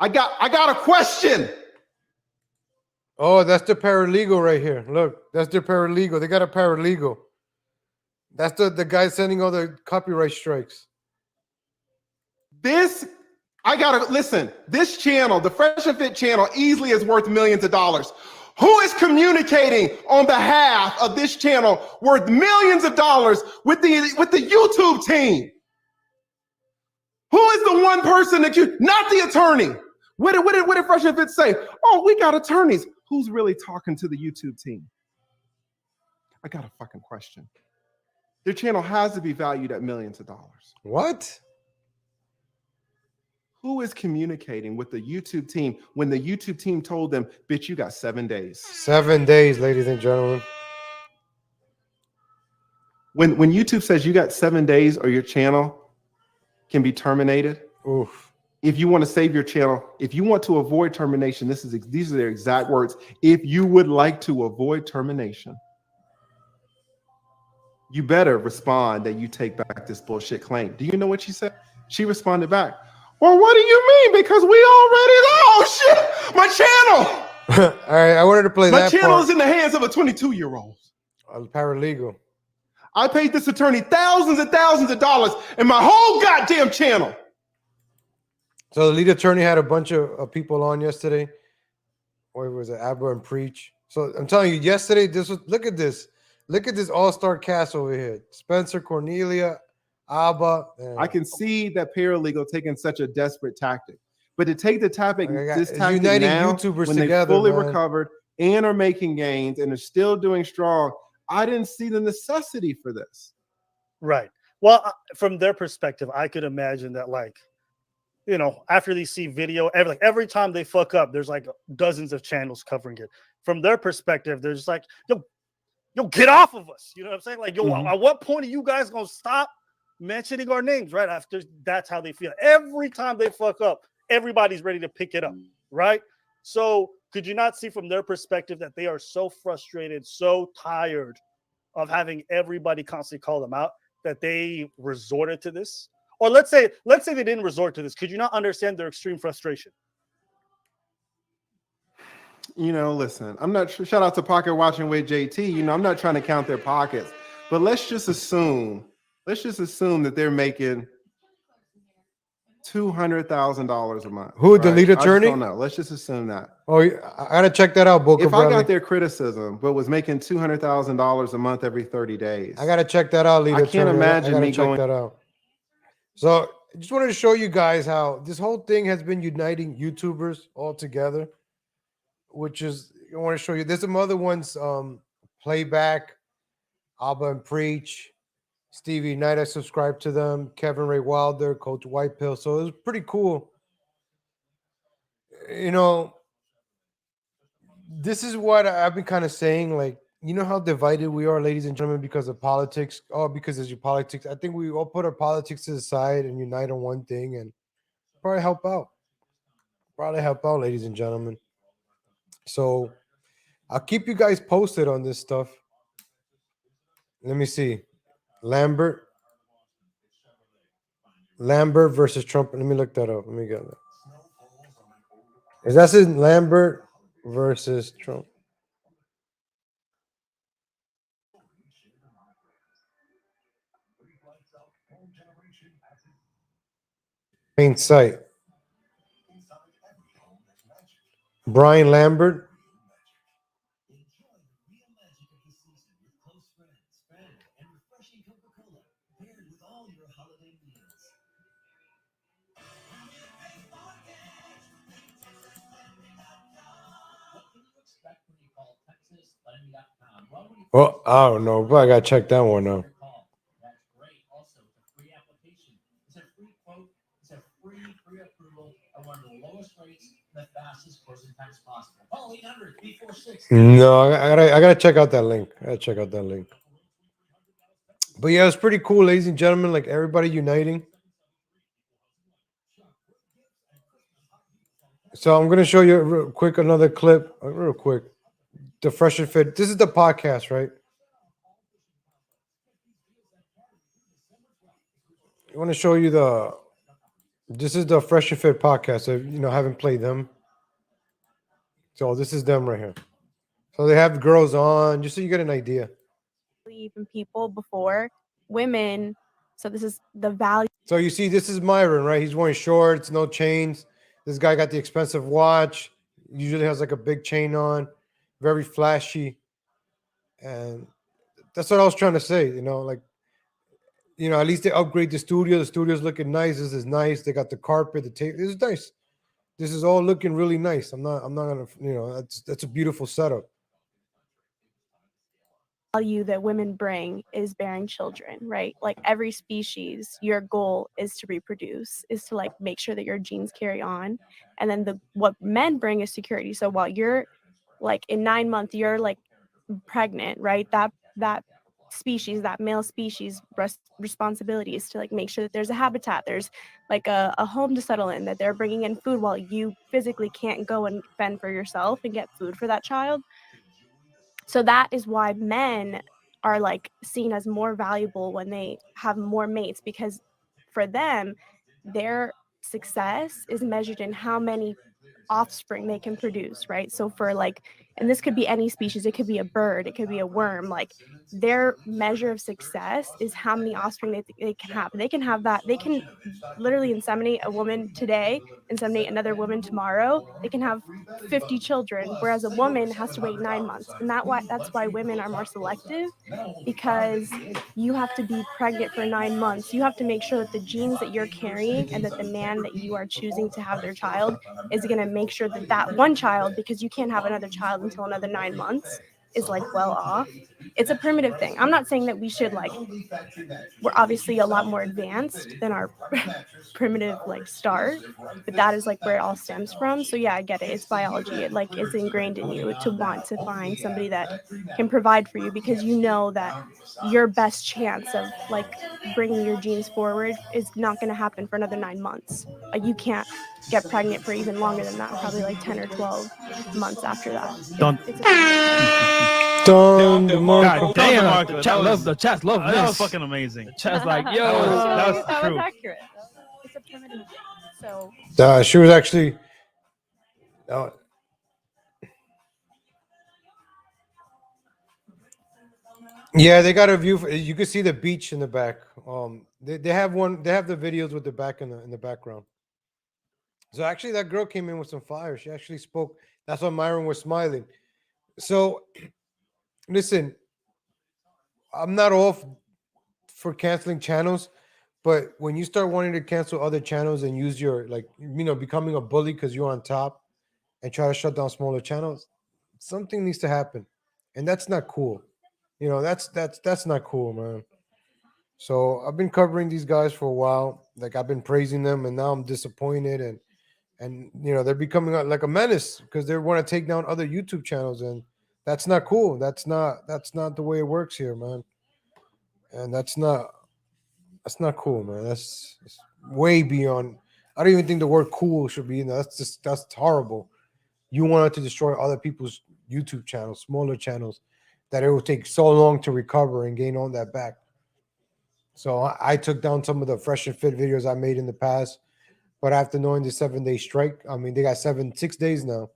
I got a question. Oh, that's the paralegal right here. Look, that's their paralegal. They got a paralegal. That's the guy sending all the copyright strikes. This channel, the Fresh and Fit channel, easily is worth millions of dollars. Who is communicating on behalf of this channel worth millions of dollars with the YouTube team? Who is the one person not the attorney? What did Fresh and Fit say? Oh, we got attorneys. Who's really talking to the YouTube team? I got a fucking question. Their channel has to be valued at millions of dollars. What? Who is communicating with the YouTube team when the YouTube team told them, bitch, you got 7 days? 7 days, ladies and gentlemen. When YouTube says you got 7 days or your channel can be terminated. Oof. If you want to save your channel, if you want to avoid termination, these are their exact words. If you would like to avoid termination, you better respond that you take back this bullshit claim. Do you know what she said? She responded back, well, what do you mean? Because we already, oh shit, my channel. All right, I wanted to play my that channel part. is in the hands of a 22-year-old. A paralegal. I paid this attorney thousands and thousands of dollars in my whole goddamn channel. So the lead attorney had a bunch of people on yesterday. Or was it Abba and Preach? So I'm telling you, yesterday, look at this. Look at this all-star cast over here. Spencer, Cornelia, Abba. I can see that paralegal taking such a desperate tactic. But to take the tactic uniting now, YouTubers when together, they fully man. recovered and are making gains and are still doing strong, I didn't see the necessity for this. Right. Well, from their perspective, I could imagine that, like, you know, after they see video, every time they fuck up, there's like dozens of channels covering it. From their perspective, they're just like, yo, get off of us. You know what I'm saying? Like, yo, at what point are you guys gonna stop mentioning our names? Right after, that's how they feel. Every time they fuck up, everybody's ready to pick it up. right? So could you not see from their perspective that they are so frustrated, so tired of having everybody constantly call them out that they resorted to this? Or let's say they didn't resort to this. Could you not understand their extreme frustration? You know, listen, I'm not shout out to Pocket Watching with JT. You know, I'm not trying to count their pockets, but let's just assume that they're making $200,000 a month. Who, the lead I just attorney? don't know. Let's just assume that. Oh, I gotta check that out, Boca If I Bradley. got their criticism, but was making $200,000 a month every 30 days, I gotta check that out, lead I attorney. can't imagine I gotta me check going. that out. So I just wanted to show you guys how this whole thing has been uniting YouTubers all together, which is I want to show you. There's some other ones, Playback, Abba and Preach, Stevie Knight. I subscribed to them. Kevin Ray Wilder, Coach White Pill. So it was pretty cool. You know, this is what I've been kind of saying. Like, you know how divided we are, ladies and gentlemen, because of politics. Oh, because of your politics. I think we all put our politics to the side and unite on one thing and probably help out. Ladies and gentlemen. So I'll keep you guys posted on this stuff. Let me see. Lambert versus Trump. Let me look that up. Let me get that. Is that his Lambert versus Trump? Main site. Brian Lambert. Well, I don't know, but I gotta check that one out. No, I gotta check out that link. But yeah, it's pretty cool, ladies and gentlemen. Like everybody uniting. So I'm gonna show you real quick another clip, real quick. The Fresh and Fit. This is the podcast, right? I want to show you the. This is the Fresh and Fit podcast. I haven't played them. So this is them right here. So they have girls on, just so you get an idea. Even people before women. So this is the value. So you see, this is Myron, right? He's wearing shorts, no chains. This guy got the expensive watch. Usually has like a big chain on, very flashy. And that's what I was trying to say. At least they upgrade the studio. The studio's looking nice. This is nice. They got the carpet, the table. This is nice. This is all looking really nice. I'm not gonna, that's a beautiful setup. Value that women bring is bearing children, right? Like every species, your goal is to reproduce, is to like make sure that your genes carry on. And then what men bring is security. So while you're like in 9 months, you're like pregnant, right? That species, that male species responsibility is to like make sure that there's a habitat, there's like a home to settle in, that they're bringing in food while you physically can't go and fend for yourself and get food for that child. So that is why men are like seen as more valuable when they have more mates, because for them, their success is measured in how many offspring they can produce, right? So for like, and this could be any species, it could be a bird, it could be a worm, like their measure of success is how many offspring they can have. They can have that, they can literally inseminate a woman today, inseminate another woman tomorrow. They can have 50 children, whereas a woman has to wait 9 months. And that's why women are more selective, because you have to be pregnant for 9 months. You have to make sure that the genes that you're carrying and that the man that you are choosing to have their child is going to make sure that one child, because you can't have another child until another 9 months, is like well off. it's a primitive thing. I'm not saying that we should like, we're obviously a lot more advanced than our primitive like start, but that is like where it all stems from. So yeah, I get it. It's biology. It like is ingrained in you to want to find somebody that can provide for you, because you know that your best chance of like bringing your genes forward is not going to happen for another 9 months. Like you can't get pregnant for even longer than that, probably like 10 or 12 months after that. It's Done, God Marco. damn, Marco, the that chat was- love the chat love That was this. fucking amazing. The chat's like, yo, that was that true. was accurate. It's a primitive thing. So She was actually. Yeah, they got a view. You can see the beach in the back. They have one. They have the videos with the back in the background. So actually, that girl came in with some fire. She actually spoke. That's why Myron was smiling. So, listen, I'm not off for canceling channels, but when you start wanting to cancel other channels and use your becoming a bully because you're on top and try to shut down smaller channels, something needs to happen, and that's not cool. That's not cool, man. So I've been covering these guys for a while. Like I've been praising them, and now I'm disappointed, and they're becoming like a menace because they want to take down other YouTube channels, and that's not cool. That's not the way it works here, man. And that's not cool, man. That's way beyond. I don't even think the word cool should be in there. That's horrible. You wanted to destroy other people's YouTube channels, smaller channels, that it will take so long to recover and gain on that back. So I took down some of the fresh and fit videos I made in the past, but after knowing the 7-day strike, I mean, they got 6 days now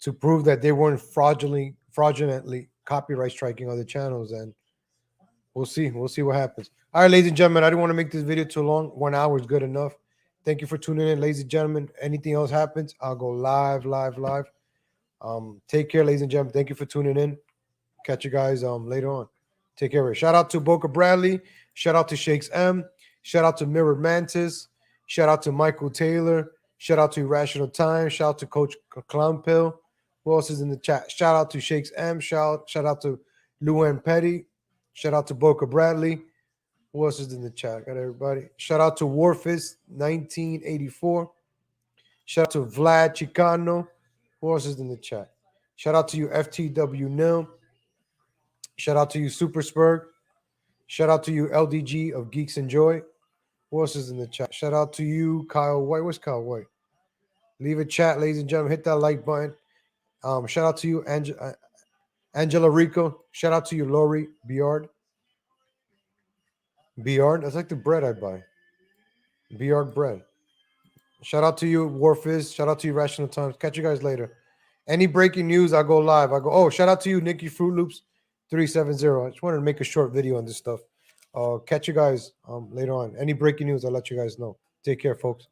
to prove that they weren't fraudulently copyright striking other channels, and we'll see what happens. All right, ladies and gentlemen, I didn't want to make this video too long. 1 hour is good enough. Thank you for tuning in, ladies and gentlemen. Anything else happens, I'll go live. Take care, ladies and gentlemen. Thank you for tuning in. Catch you guys later on. Take care. Shout out to Boca Bradley. Shout out to Shakes M. Shout out to Mirror Mantis. Shout out to Michael Taylor. Shout out to Irrational Time. Shout out to Coach Clown Pill. Who else is in the chat? Shout out to Shakes M. Shout out to Luann Petty. Shout out to Boca Bradley. Who else is in the chat? Got everybody. Shout out to Warfist 1984. Shout out to Vlad Chicano. Who else is in the chat? Shout out to you, FTW Nil. Shout out to you, Super Spurg. Shout out to you, LDG of Geeks Enjoy. Who else is in the chat? Shout out to you, Kyle White. Where's Kyle White? Leave a chat, ladies and gentlemen. Hit that like button. Shout out to you, Angela Rico. Shout out to you, Lori Biard. Biard? That's like the bread I buy. Biard bread. Shout out to you, Warfist. Shout out to you, Rational Times. Catch you guys later. Any breaking news, I go live. Shout out to you, Nikki Fruit Loops 370. I just wanted to make a short video on this stuff. Catch you guys later on. Any breaking news, I'll let you guys know. Take care, folks.